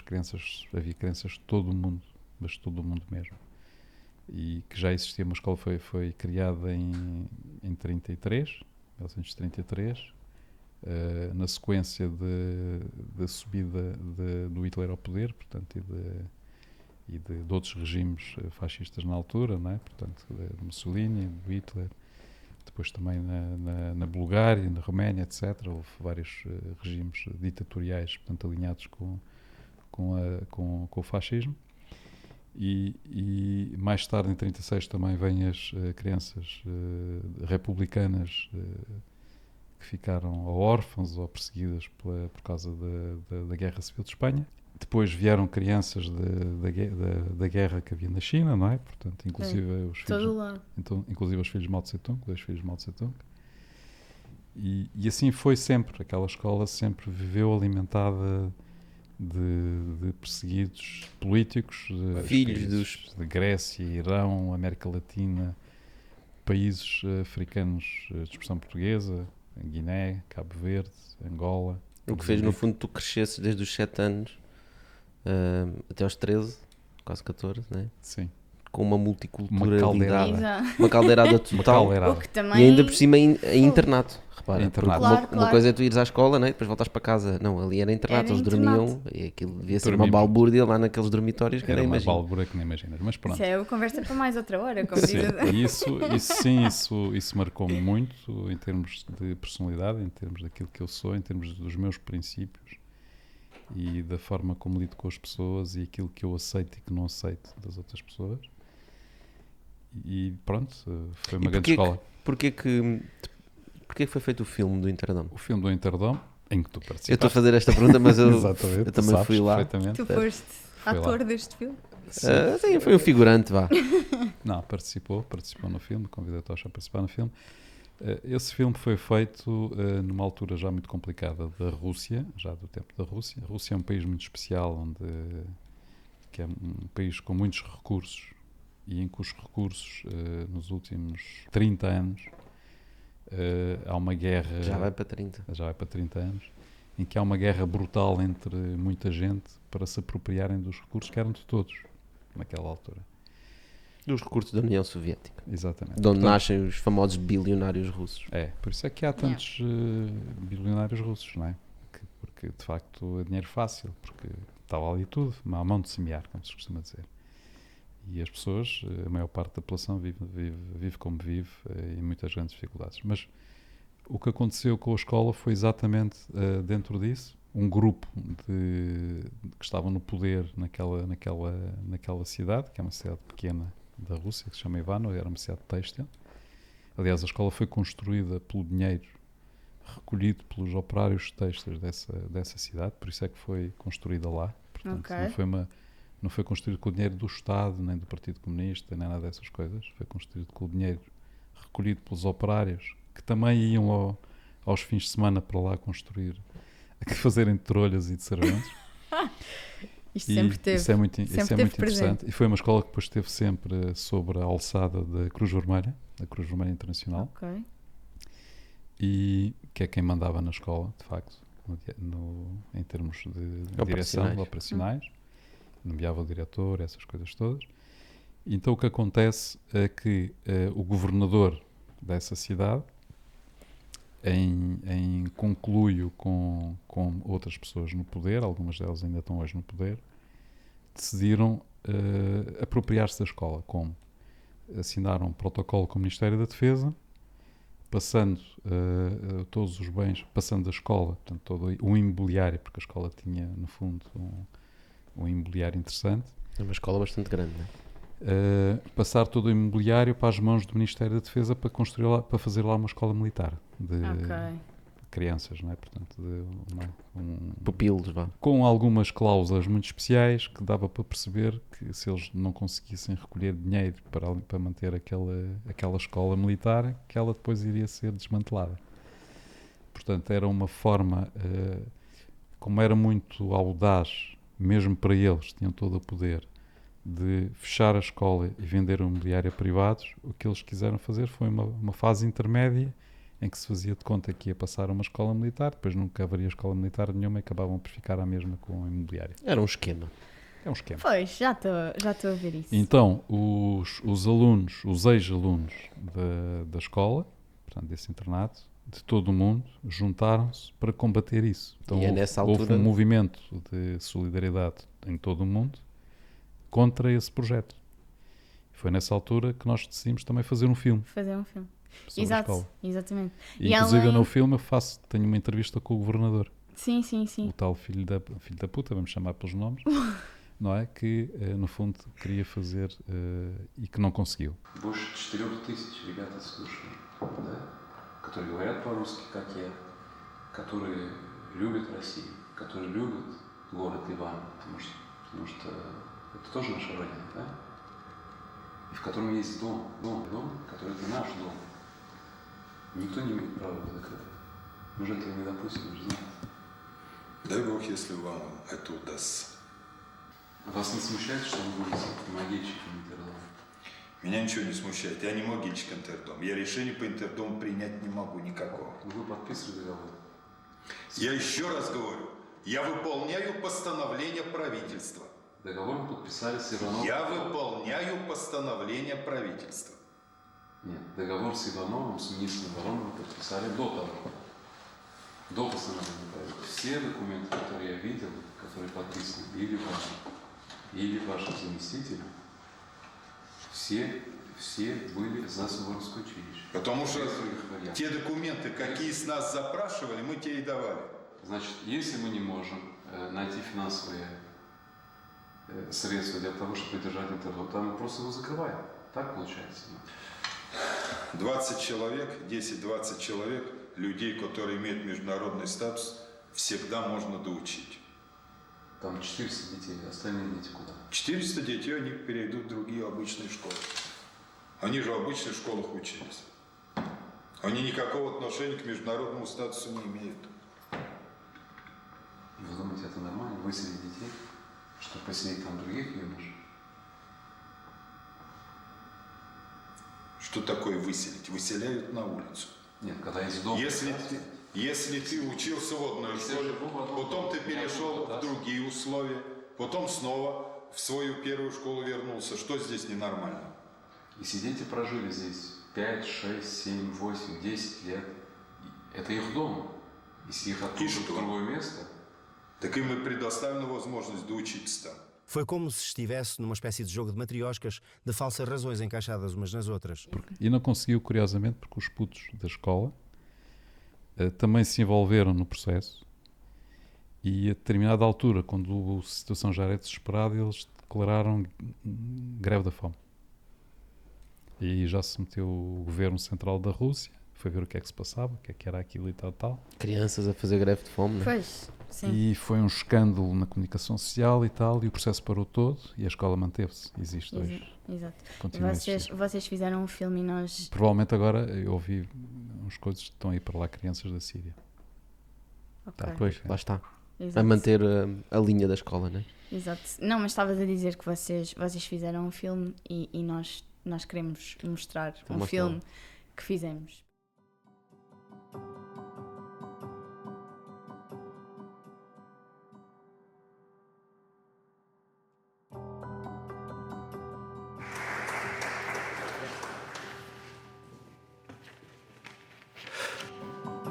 havia crianças de todo o mundo, mas de todo o mundo mesmo. e que já existia uma escola, foi criada em 33, 1933, na sequência da subida do Hitler ao poder, portanto, e de outros regimes fascistas na altura, não é? Portanto, de Mussolini, do Hitler, depois também na Bulgária, na Roménia, etc. Houve vários regimes ditatoriais, portanto, alinhados com o fascismo. E mais tarde, em 36, também vêm as crianças republicanas que ficaram órfãs ou perseguidas por causa da Guerra Civil de Espanha. Depois vieram crianças da guerra que havia na China, não é? Portanto, inclusive os filhos, inclusive os filhos de Mao Tse-tung, 2 filhos de Mao Tse-tung. E assim foi sempre. Aquela escola sempre viveu alimentada de perseguidos políticos, Filhos de Grécia, Irão, América Latina, países africanos de expressão portuguesa, Guiné, Cabo Verde, Angola. O que fez, no fundo, tu crescesses desde os 7 anos até aos 13, quase 14, né? Sim. Com uma multiculturalidade. Exato. Uma caldeirada total. O que também... E ainda por cima em internato. Repara, Internato. porque uma Claro. coisa é tu ires à escola, né? Depois voltas para casa. Não, ali era internato, Era eles internato. dormiam e aquilo devia ser uma Dormiam. balbúrdia lá naqueles dormitórios que Era nem uma imagino. balbúrdia que nem imaginas, mas pronto. Isso é conversa para mais outra hora, como Sim, diz. e isso marcou-me muito em termos de personalidade, em termos daquilo que eu sou, em termos dos meus princípios e da forma como lido com as pessoas e aquilo que eu aceito e que não aceito das outras pessoas. E pronto, foi uma grande escola. Porquê que foi feito o filme do Interdome? O filme do Interdome, em que tu participaste. Eu estou a fazer esta pergunta, mas eu Exatamente, também sabes fui lá. perfeitamente. Tu foste Foi lá. ator deste filme? Sim. Sim, foi um figurante, vá. Não, participou no filme, convidei a Tocha a participar no filme. Esse filme foi feito numa altura já muito complicada da Rússia, já do tempo da Rússia. A Rússia é um país muito especial, que é um país com muitos recursos e em que os recursos, nos últimos 30 anos, há uma guerra... Já vai para 30. Já vai para 30 anos, em que há uma guerra brutal entre muita gente para se apropriarem dos recursos que eram de todos, naquela altura. Dos recursos da União Soviética. Exatamente. De onde Portanto, nascem os famosos bilionários russos. por isso é que há tantos bilionários russos, não é? Porque de facto é dinheiro fácil, porque estava ali tudo, à mão de semear, como se costuma dizer. E as pessoas, a maior parte da população vive como vive, em muitas grandes dificuldades. Mas o que aconteceu com a escola foi exatamente dentro disso, um grupo que estavam no poder naquela cidade, que é uma cidade pequena da Rússia, que se chama Ivano, era uma cidade têxtil. Aliás, a escola foi construída pelo dinheiro recolhido pelos operários têxteis dessa cidade, por isso é que foi construída lá. Portanto, Ok. não foi construído com o dinheiro do Estado, nem do Partido Comunista, nem nada dessas coisas. Foi construído com o dinheiro recolhido pelos operários, que também iam aos fins de semana para lá construir, a fazerem de trolhas e de serventes. Isto sempre teve. Isso é muito teve interessante. presente. E foi uma escola que depois esteve sempre sobre a alçada da Cruz Vermelha, da Cruz Vermelha Internacional, Ok. e que é quem mandava na escola, de facto, em termos de direção, de operacionais. Nomeava o diretor, essas coisas todas. Então o que acontece é que o governador dessa cidade, em conluio com outras pessoas no poder, algumas delas ainda estão hoje no poder, decidiram apropriar-se da escola. Como? Assinaram um protocolo com o Ministério da Defesa, passando todos os bens, passando da escola, portanto, todo o imobiliário, porque a escola tinha, no fundo, um imobiliário interessante. É uma escola bastante grande, não é? Passar todo o imobiliário para as mãos do Ministério da Defesa para construir lá, para fazer lá uma escola militar de crianças, não é? Portanto, pupilos, vá. Com algumas cláusulas muito especiais que dava para perceber que se eles não conseguissem recolher dinheiro para manter aquela escola militar, que ela depois iria ser desmantelada. Portanto, era uma forma, como era muito audaz, mesmo para eles, tinham todo o poder de fechar a escola e vender o imobiliário a privados. O que eles quiseram fazer foi uma fase intermédia em que se fazia de conta que ia passar a uma escola militar, depois nunca haveria escola militar nenhuma e acabavam por ficar à mesma com o imobiliário. Era um esquema. É um esquema. Pois, já estou a ver isso. Então, os alunos, os ex-alunos da escola, portanto, desse internato, de todo o mundo, juntaram-se para combater isso. Então, E é nessa houve altura- um movimento de solidariedade em todo o mundo contra esse projeto. Foi nessa altura que nós decidimos também fazer um filme Fazer um filme. sobre a Exato, escola. exatamente. E, E inclusive, além- no filme tenho uma entrevista com o governador, Sim, sim, sim. o tal filho da puta, vamos chamar pelos nomes, não é? Que, no fundo, queria fazer e que não conseguiu. Больше 4000 ребят слушали, да? Которые говорят по-русски, как я, которые любят Россию, которые любят город Ливан, потому что это тоже наша родина, да? И в котором есть дом, который это наш дом. Никто не имеет права его закрывать. Мы же этого не допустим, вы же знаете. Дай Бог, если вам это удастся. Вас не смущает, что вы будете могильщиком Интердома? Меня ничего не смущает. Я не могильщик Интердом. Я решение по Интердому принять не могу никакого. Вы подписывали договор? Я еще раз говорю, я выполняю постановление правительства. Договор вы подписали с Ивановым? Я выполняю постановление правительства. Нет, договор с Ивановым, с министром обороны вы подписали до того, до постановления правительства. Все документы, которые я видел, которые подписаны или вашим заместителем, все были за Суворовское училище. Потому что Без других вариантов. те документы, какие с нас запрашивали, мы те и давали. Значит, если мы не можем найти финансовые средства для того, чтобы поддержать Интердом, то мы просто его закрываем. Так получается? 20 человек, 10-20 человек, людей, которые имеют международный статус, всегда можно доучить. Там 400 детей, остальные дети куда? 400 детей, они перейдут в другие обычные школы. Они же в обычных школах учились. Они никакого отношения к международному статусу не имеют. Вы думаете, это нормально? Выселить детей, чтобы поселить там других юношей? Что такое выселить? Выселяют на улицу. Нет, когда из дома... Если ты учился в одной школе, потом ты перешел в другие условия, потом снова в свою первую школу вернулся, что здесь ненормально? И сидите прожили здесь 5, 6, 7, 8, 10 лет. Это их дом. Если их отпустят в другое место... Так им и предоставлена возможность доучиться там. Foi como se estivesse numa espécie de jogo de matrioscas, de falsas razões encaixadas umas nas outras. E não conseguiu, curiosamente, porque os putos da escola também se envolveram no processo e a determinada altura, quando a situação já era desesperada, eles declararam greve da fome. E aí já se meteu o governo central da Rússia, foi ver o que é que se passava, o que é que era aquilo e tal. Crianças a fazer greve de fome, né? Pois, sim. E foi um escândalo na comunicação social e tal, e o processo parou todo e a escola manteve-se, existe hoje. Exato. Continua a existir. Vocês fizeram um filme e nós... Provavelmente agora eu ouvi uns coisas que estão aí para lá, crianças da Síria. Ok. Pois, lá está. Exato. A manter a linha da escola, né? Exato. Não, mas estavas a dizer que vocês fizeram um filme e nós queremos mostrar Vou um mostrar. filme que fizemos.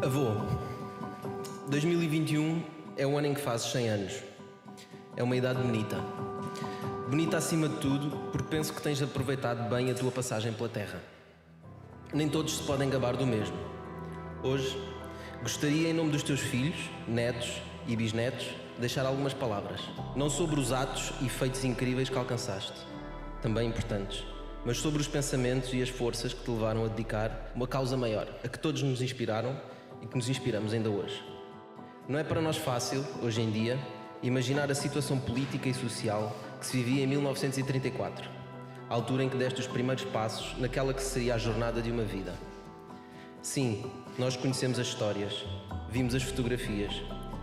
Avô, 2021 é o ano em que fazes 100 anos. É uma idade bonita. Bonita acima de tudo porque penso que tens aproveitado bem a tua passagem pela Terra. Nem todos se podem gabar do mesmo. Hoje, gostaria, em nome dos teus filhos, netos e bisnetos, deixar algumas palavras. Não sobre os atos e feitos incríveis que alcançaste, também importantes, mas sobre os pensamentos e as forças que te levaram a dedicar uma causa maior, a que todos nos inspiraram e que nos inspiramos ainda hoje. Não é para nós fácil, hoje em dia, imaginar a situação política e social que se vivia em 1934, a altura em que deste os primeiros passos naquela que seria a jornada de uma vida. Sim, nós conhecemos as histórias, vimos as fotografias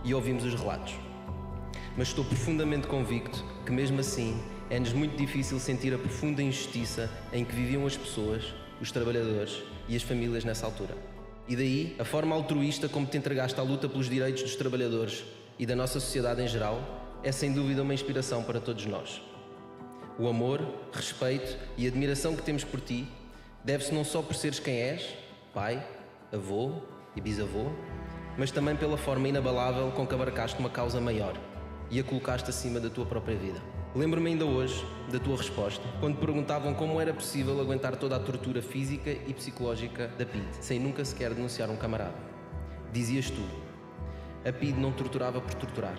e ouvimos os relatos. Mas estou profundamente convicto que, mesmo assim, é-nos muito difícil sentir a profunda injustiça em que viviam as pessoas, os trabalhadores e as famílias nessa altura. E daí, a forma altruísta como te entregaste à luta pelos direitos dos trabalhadores e da nossa sociedade em geral é sem dúvida uma inspiração para todos nós. O amor, respeito e admiração que temos por ti deve-se não só por seres quem és, pai, avô e bisavô, mas também pela forma inabalável com que abarcaste uma causa maior e a colocaste acima da tua própria vida. Lembro-me ainda hoje da tua resposta, quando perguntavam como era possível aguentar toda a tortura física e psicológica da PIDE, sem nunca sequer denunciar um camarada. Dizias tu, a PIDE não torturava por torturar.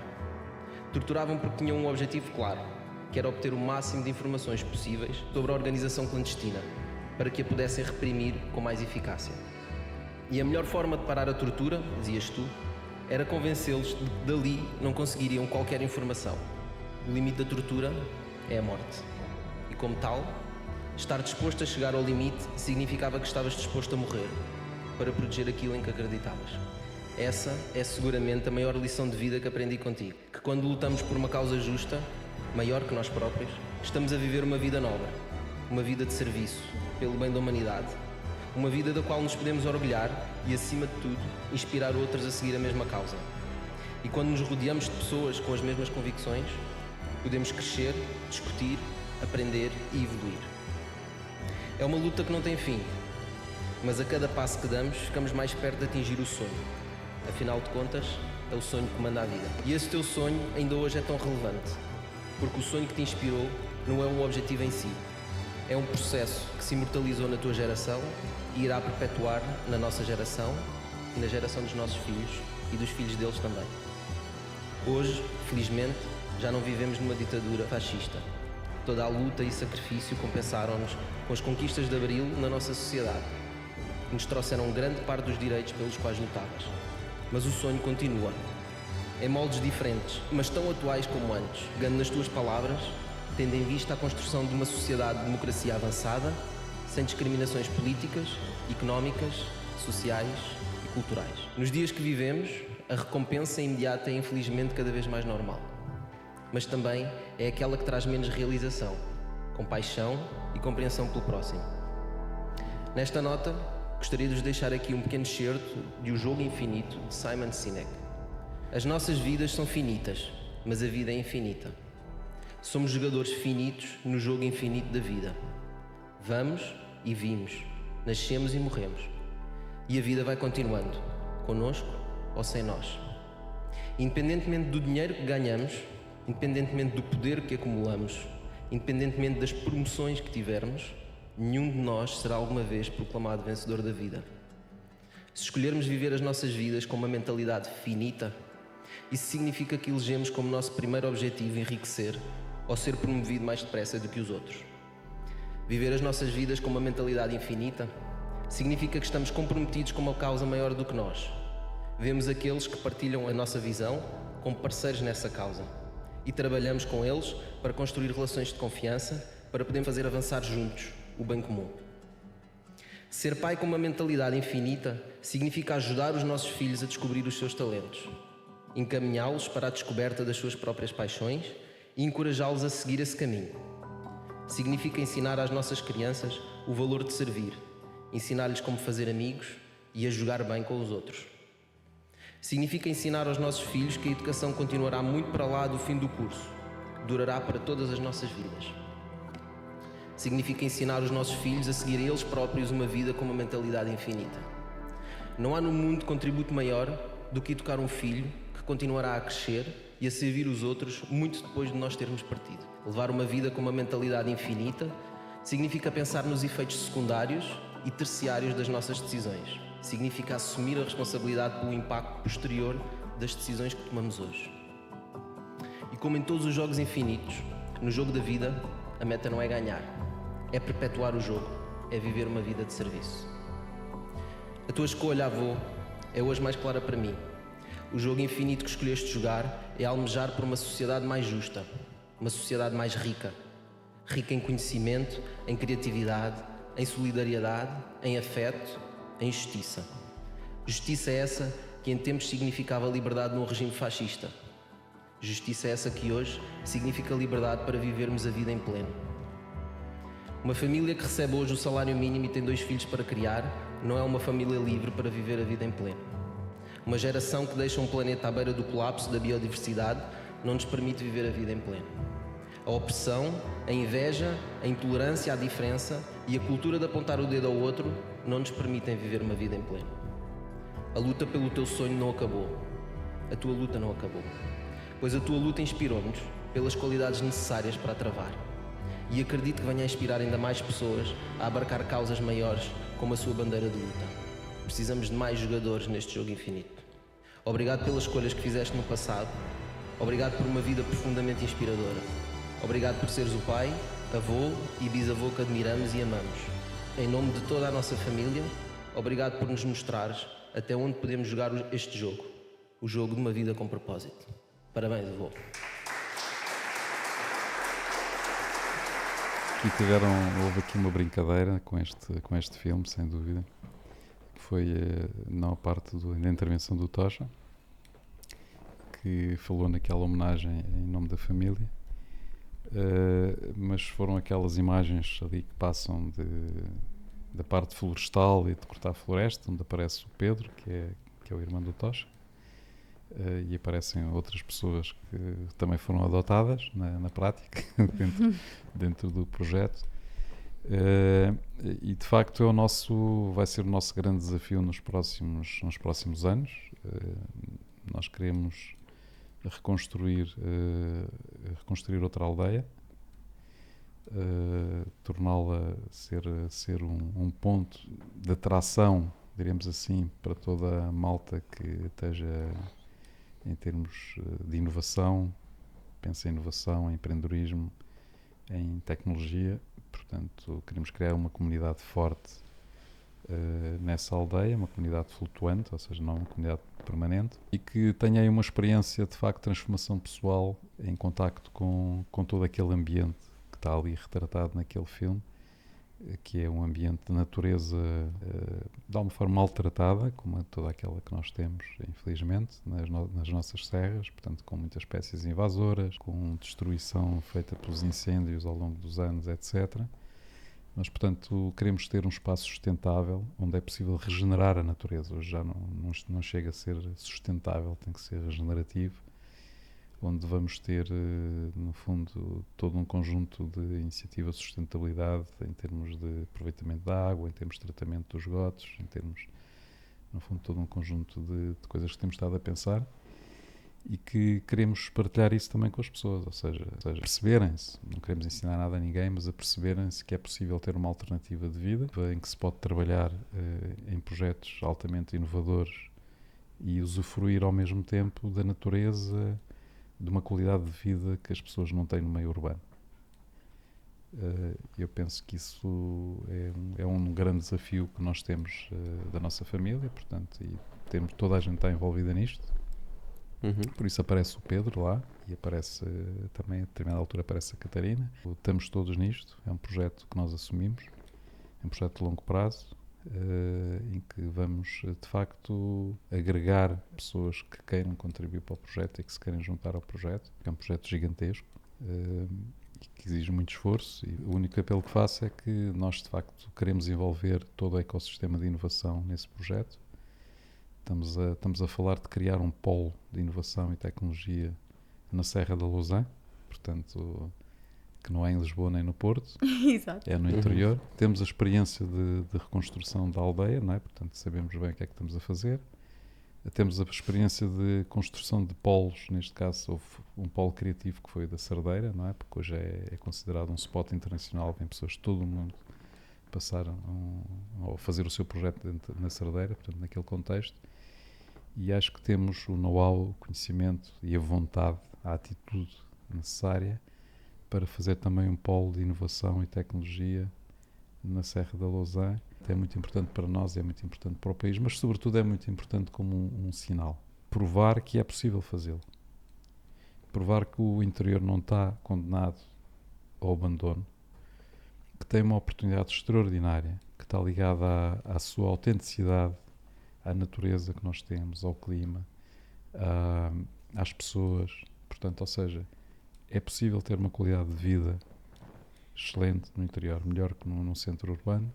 Torturavam porque tinham um objetivo claro, que era obter o máximo de informações possíveis sobre a organização clandestina, para que a pudessem reprimir com mais eficácia. E a melhor forma de parar a tortura, dizias tu, era convencê-los de que dali não conseguiriam qualquer informação. O limite da tortura é a morte. E como tal, estar disposto a chegar ao limite significava que estavas disposto a morrer para proteger aquilo em que acreditavas. Essa é seguramente a maior lição de vida que aprendi contigo. Que quando lutamos por uma causa justa, maior que nós próprios, estamos a viver uma vida nobre, uma vida de serviço, pelo bem da humanidade. Uma vida da qual nos podemos orgulhar e, acima de tudo, inspirar outros a seguir a mesma causa. E quando nos rodeamos de pessoas com as mesmas convicções, podemos crescer, discutir, aprender e evoluir. É uma luta que não tem fim, mas a cada passo que damos, ficamos mais perto de atingir o sonho. Afinal de contas, é o sonho que manda a vida. E esse teu sonho ainda hoje é tão relevante, porque o sonho que te inspirou não é um objetivo em si. É um processo que se imortalizou na tua geração e irá perpetuar na nossa geração e na geração dos nossos filhos e dos filhos deles também. Hoje, felizmente, já não vivemos numa ditadura fascista. Toda a luta e sacrifício compensaram-nos com as conquistas de Abril na nossa sociedade, que nos trouxeram grande parte dos direitos pelos quais lutavas. Mas o sonho continua, em moldes diferentes, mas tão atuais como antes, pegando nas tuas palavras, tendo em vista a construção de uma sociedade de democracia avançada, sem discriminações políticas, económicas, sociais e culturais. Nos dias que vivemos, a recompensa imediata é infelizmente cada vez mais normal, mas também é aquela que traz menos realização, compaixão e compreensão pelo próximo. Nesta nota, gostaria de vos deixar aqui um pequeno excerto de O Jogo Infinito, de Simon Sinek. As nossas vidas são finitas, mas a vida é infinita. Somos jogadores finitos no jogo infinito da vida. Vamos e vimos, nascemos e morremos. E a vida vai continuando, connosco ou sem nós. Independentemente do dinheiro que ganhamos, independentemente do poder que acumulamos, independentemente das promoções que tivermos, nenhum de nós será alguma vez proclamado vencedor da vida. Se escolhermos viver as nossas vidas com uma mentalidade finita, isso significa que elegemos como nosso primeiro objetivo enriquecer ou ser promovido mais depressa do que os outros. Viver as nossas vidas com uma mentalidade infinita significa que estamos comprometidos com uma causa maior do que nós. Vemos aqueles que partilham a nossa visão como parceiros nessa causa e trabalhamos com eles para construir relações de confiança para podermos fazer avançar juntos o bem comum. Ser pai com uma mentalidade infinita significa ajudar os nossos filhos a descobrir os seus talentos, encaminhá-los para a descoberta das suas próprias paixões e encorajá-los a seguir esse caminho. Significa ensinar às nossas crianças o valor de servir, ensinar-lhes como fazer amigos e a jogar bem com os outros. Significa ensinar aos nossos filhos que a educação continuará muito para lá do fim do curso, durará para todas as nossas vidas. Significa ensinar os nossos filhos a seguir eles próprios uma vida com uma mentalidade infinita. Não há no mundo contributo maior do que educar um filho que continuará a crescer e a servir os outros muito depois de nós termos partido. Levar uma vida com uma mentalidade infinita significa pensar nos efeitos secundários e terciários das nossas decisões. Significa assumir a responsabilidade pelo impacto posterior das decisões que tomamos hoje. E como em todos os jogos infinitos, no jogo da vida, a meta não é ganhar, é perpetuar o jogo, é viver uma vida de serviço. A tua escolha, avô, é hoje mais clara para mim. O jogo infinito que escolheste jogar é almejar por uma sociedade mais justa, uma sociedade mais rica. Rica em conhecimento, em criatividade, em solidariedade, em afeto, em justiça. Justiça é essa que em tempos significava liberdade num regime fascista. Justiça é essa que hoje significa liberdade para vivermos a vida em pleno. Uma família que recebe hoje o salário mínimo e tem 2 filhos para criar, não é uma família livre para viver a vida em pleno. Uma geração que deixa um planeta à beira do colapso da biodiversidade não nos permite viver a vida em pleno. A opressão, a inveja, a intolerância à diferença e a cultura de apontar o dedo ao outro não nos permitem viver uma vida em pleno. A luta pelo teu sonho não acabou. A tua luta não acabou. Pois a tua luta inspirou-nos pelas qualidades necessárias para a travar. E acredito que venha a inspirar ainda mais pessoas a abarcar causas maiores como a sua bandeira de luta. Precisamos de mais jogadores neste jogo infinito. Obrigado pelas escolhas que fizeste no passado. Obrigado por uma vida profundamente inspiradora. Obrigado por seres o pai, avô e bisavô que admiramos e amamos. Em nome de toda a nossa família, obrigado por nos mostrares até onde podemos jogar este jogo. O jogo de uma vida com propósito. Parabéns, avô. Houve aqui uma brincadeira com este filme, sem dúvida, que foi não a parte da intervenção do Tocha, que falou naquela homenagem em nome da família, mas foram aquelas imagens ali que passam da parte florestal e de cortar a floresta, onde aparece o Pedro, que é o irmão do Tocha, e aparecem outras pessoas que também foram adotadas na prática dentro do projeto, e de facto vai ser o nosso grande desafio nos próximos anos. Nós queremos reconstruir outra aldeia, torná-la ser um ponto de atração, diríamos assim, para toda a malta que esteja em termos de inovação, pensa em inovação, em empreendedorismo, em tecnologia. Portanto, queremos criar uma comunidade forte nessa aldeia, uma comunidade flutuante, ou seja, não uma comunidade permanente, e que tenha aí uma experiência de facto de transformação pessoal em contacto com todo aquele ambiente que está ali retratado naquele filme, que é um ambiente de natureza de alguma forma maltratada, como toda aquela que nós temos, infelizmente, nas nossas serras, portanto com muitas espécies invasoras, com destruição feita pelos incêndios ao longo dos anos, etc. Mas, portanto, queremos ter um espaço sustentável, onde é possível regenerar a natureza. Hoje já não chega a ser sustentável, tem que ser regenerativo, onde vamos ter, no fundo, todo um conjunto de iniciativas de sustentabilidade em termos de aproveitamento da água, em termos de tratamento dos esgotos, em termos, no fundo, todo um conjunto de coisas que temos estado a pensar e que queremos partilhar isso também com as pessoas, ou seja perceberem-se, não queremos ensinar nada a ninguém, mas a perceberem-se que é possível ter uma alternativa de vida, em que se pode trabalhar em projetos altamente inovadores e usufruir ao mesmo tempo da natureza, de uma qualidade de vida que as pessoas não têm no meio urbano. Eu penso que isso é um grande desafio que nós temos da nossa família, portanto, e toda a gente está envolvida nisto. Por isso aparece o Pedro lá e aparece também, a determinada altura aparece a Catarina. Estamos todos nisto, é um projeto que nós assumimos, é um projeto de longo prazo, em que vamos de facto agregar pessoas que queiram contribuir para o projeto e que se queiram juntar ao projeto, que é um projeto gigantesco e que exige muito esforço, e o único apelo que faço é que nós de facto queremos envolver todo o ecossistema de inovação nesse projeto. Estamos a falar de criar um polo de inovação e tecnologia na Serra da Lousã, portanto, que não é em Lisboa nem no Porto. Exato. É no interior. Temos a experiência de reconstrução da aldeia, não é? Portanto, sabemos bem o que é que estamos a fazer. Temos a experiência de construção de polos, neste caso houve um polo criativo que foi da Sardeira, não é? Porque hoje é considerado um spot internacional, vem pessoas de todo o mundo passar ou fazer o seu projeto na Sardeira, portanto, naquele contexto. E acho que temos o know-how, o conhecimento e a vontade, a atitude necessária para fazer também um polo de inovação e tecnologia na Serra da Lousã. É muito importante para nós, é muito importante para o país, mas sobretudo é muito importante como um sinal. Provar que é possível fazê-lo. Provar que o interior não está condenado ao abandono, que tem uma oportunidade extraordinária, que está ligada à sua autenticidade, à natureza que nós temos, ao clima, às pessoas. Portanto, ou seja, é possível ter uma qualidade de vida excelente no interior, melhor que num centro urbano,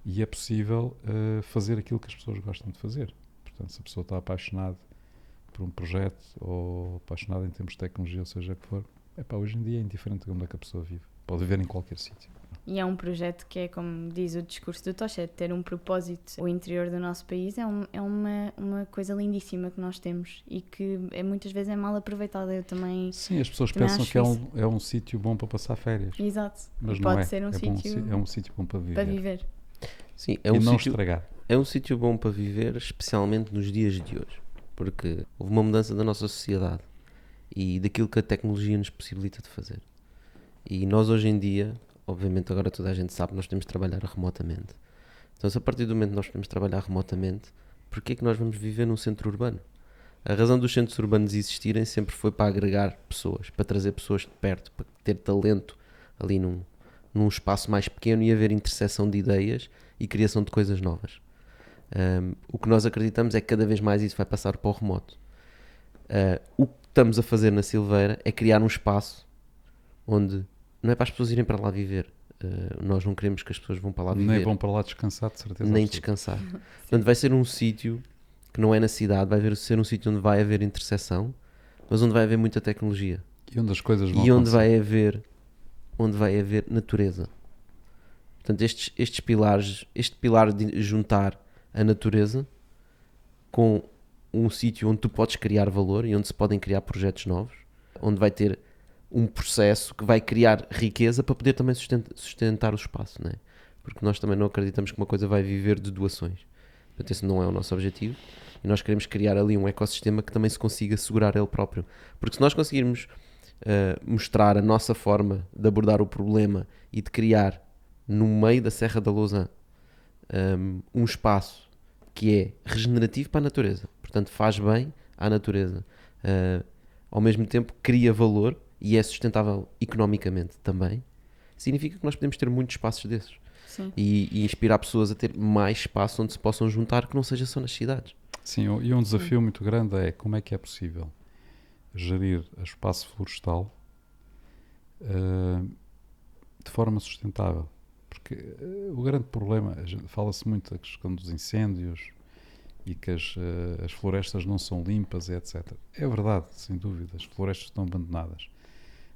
e é possível fazer aquilo que as pessoas gostam de fazer. Portanto, se a pessoa está apaixonada por um projeto ou apaixonado em termos de tecnologia, ou seja o que for, hoje em dia é indiferente de onde é que a pessoa vive. Pode viver em qualquer sítio. E é um projeto que é, como diz o discurso do Tocha, é ter um propósito. O interior do nosso país é uma coisa lindíssima que nós temos e que muitas vezes é mal aproveitada. Eu também. Sim, as pessoas também pensam acho que é um sítio bom para passar férias. Exato. Mas E não pode é. ser um sítio É um sítio bom para viver. para viver. Sim, E não estragar. é um sítio bom para viver, especialmente nos dias de hoje, porque houve uma mudança da nossa sociedade e daquilo que a tecnologia nos possibilita de fazer. E nós hoje em dia, obviamente agora toda a gente sabe, nós temos de trabalhar remotamente. Então, se a partir do momento que nós podemos trabalhar remotamente, porquê é que nós vamos viver num centro urbano? A razão dos centros urbanos existirem sempre foi para agregar pessoas, para trazer pessoas de perto, para ter talento ali num espaço mais pequeno e haver interseção de ideias e criação de coisas novas. O que nós acreditamos é que cada vez mais isso vai passar para o remoto. O que estamos a fazer na Silveira é criar um espaço onde não é para as pessoas irem para lá viver. Nós não queremos que as pessoas vão para lá viver. Nem vão para lá descansar, de certeza. Nem absoluta. descansar. Portanto, vai ser um sítio que não é na cidade, vai ser um sítio onde vai haver interseção, mas onde vai haver muita tecnologia. E onde as coisas vão E onde acontecer. vai haver natureza. Portanto, estes pilares, este pilar de juntar a natureza com um sítio onde tu podes criar valor e onde se podem criar projetos novos, onde vai ter um processo que vai criar riqueza para poder também sustentar o espaço, não é? Porque nós também não acreditamos que uma coisa vai viver de doações. Portanto, esse não é o nosso objetivo. E nós queremos criar ali um ecossistema que também se consiga segurar ele próprio. Porque se nós conseguirmos mostrar a nossa forma de abordar o problema e de criar no meio da Serra da Lousã um espaço que é regenerativo para a natureza, portanto faz bem à natureza, ao mesmo tempo cria valor e é sustentável economicamente também, significa que nós podemos ter muitos espaços desses. Sim. E inspirar pessoas a ter mais espaço onde se possam juntar, que não seja só nas cidades. Sim, e um desafio muito grande é como é que é possível gerir a espaço florestal de forma sustentável. Porque o grande problema, fala-se muito da questão dos incêndios e que as florestas não são limpas, etc. É verdade, sem dúvida, as florestas estão abandonadas.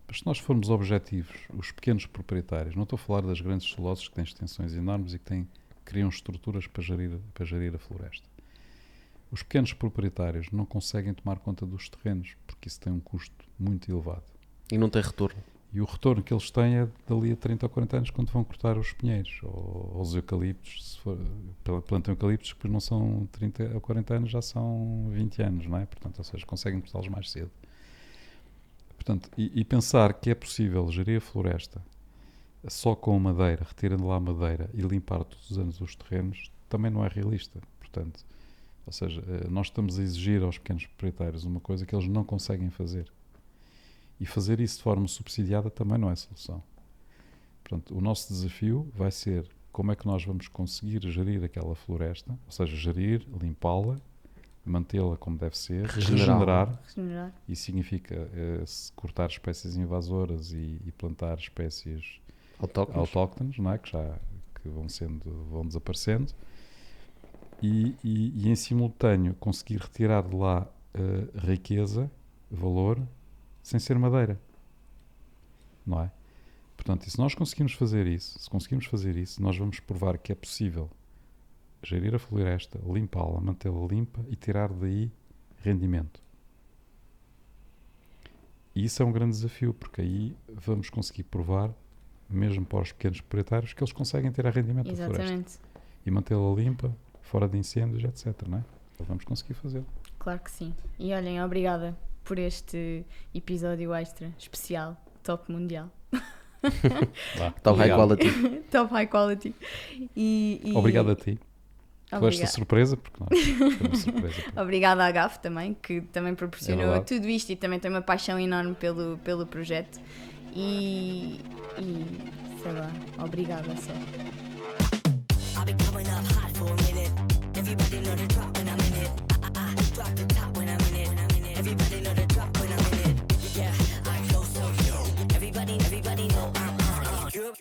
Mas se nós formos objetivos, os pequenos proprietários, não estou a falar das grandes celuloses que têm extensões enormes e que criam estruturas para gerir a floresta. Os pequenos proprietários não conseguem tomar conta dos terrenos, porque isso tem um custo muito elevado. E não tem retorno. E o retorno que eles têm é dali a 30 ou 40 anos, quando vão cortar os pinheiros ou os eucaliptos. Se for, plantam eucaliptos que depois não são 30 ou 40 anos, já são 20 anos, não é? Portanto, ou seja, conseguem cortá-los mais cedo. Portanto, e pensar que é possível gerir a floresta só com madeira, retirando lá a madeira e limpar todos os anos os terrenos, também não é realista. Portanto, ou seja, nós estamos a exigir aos pequenos proprietários uma coisa que eles não conseguem fazer. E fazer isso de forma subsidiada também não é solução. Portanto, o nosso desafio vai ser como é que nós vamos conseguir gerir aquela floresta, ou seja, gerir, limpá-la, mantê-la como deve ser, regenerar. Isso significa cortar espécies invasoras e plantar espécies autóctones, não é? que vão desaparecendo, e em simultâneo conseguir retirar de lá riqueza, valor, sem ser madeira, não é? Portanto, e se nós conseguirmos fazer isso, nós vamos provar que é possível gerir a floresta, limpá-la, mantê-la limpa e tirar daí rendimento. E isso é um grande desafio, porque aí vamos conseguir provar, mesmo para os pequenos proprietários, que eles conseguem tirar rendimento da floresta. E mantê-la limpa, fora de incêndios, etc. Não é? Vamos conseguir fazê-lo. Claro que sim. E olhem, obrigada por este episódio extra, especial, top mundial. Top high quality. Top high quality. Obrigado a ti. Por esta surpresa, porque nós foi uma surpresa. Obrigada à GAF também, que também proporcionou tudo isto e também tem uma paixão enorme pelo projeto. E sei lá, obrigada só.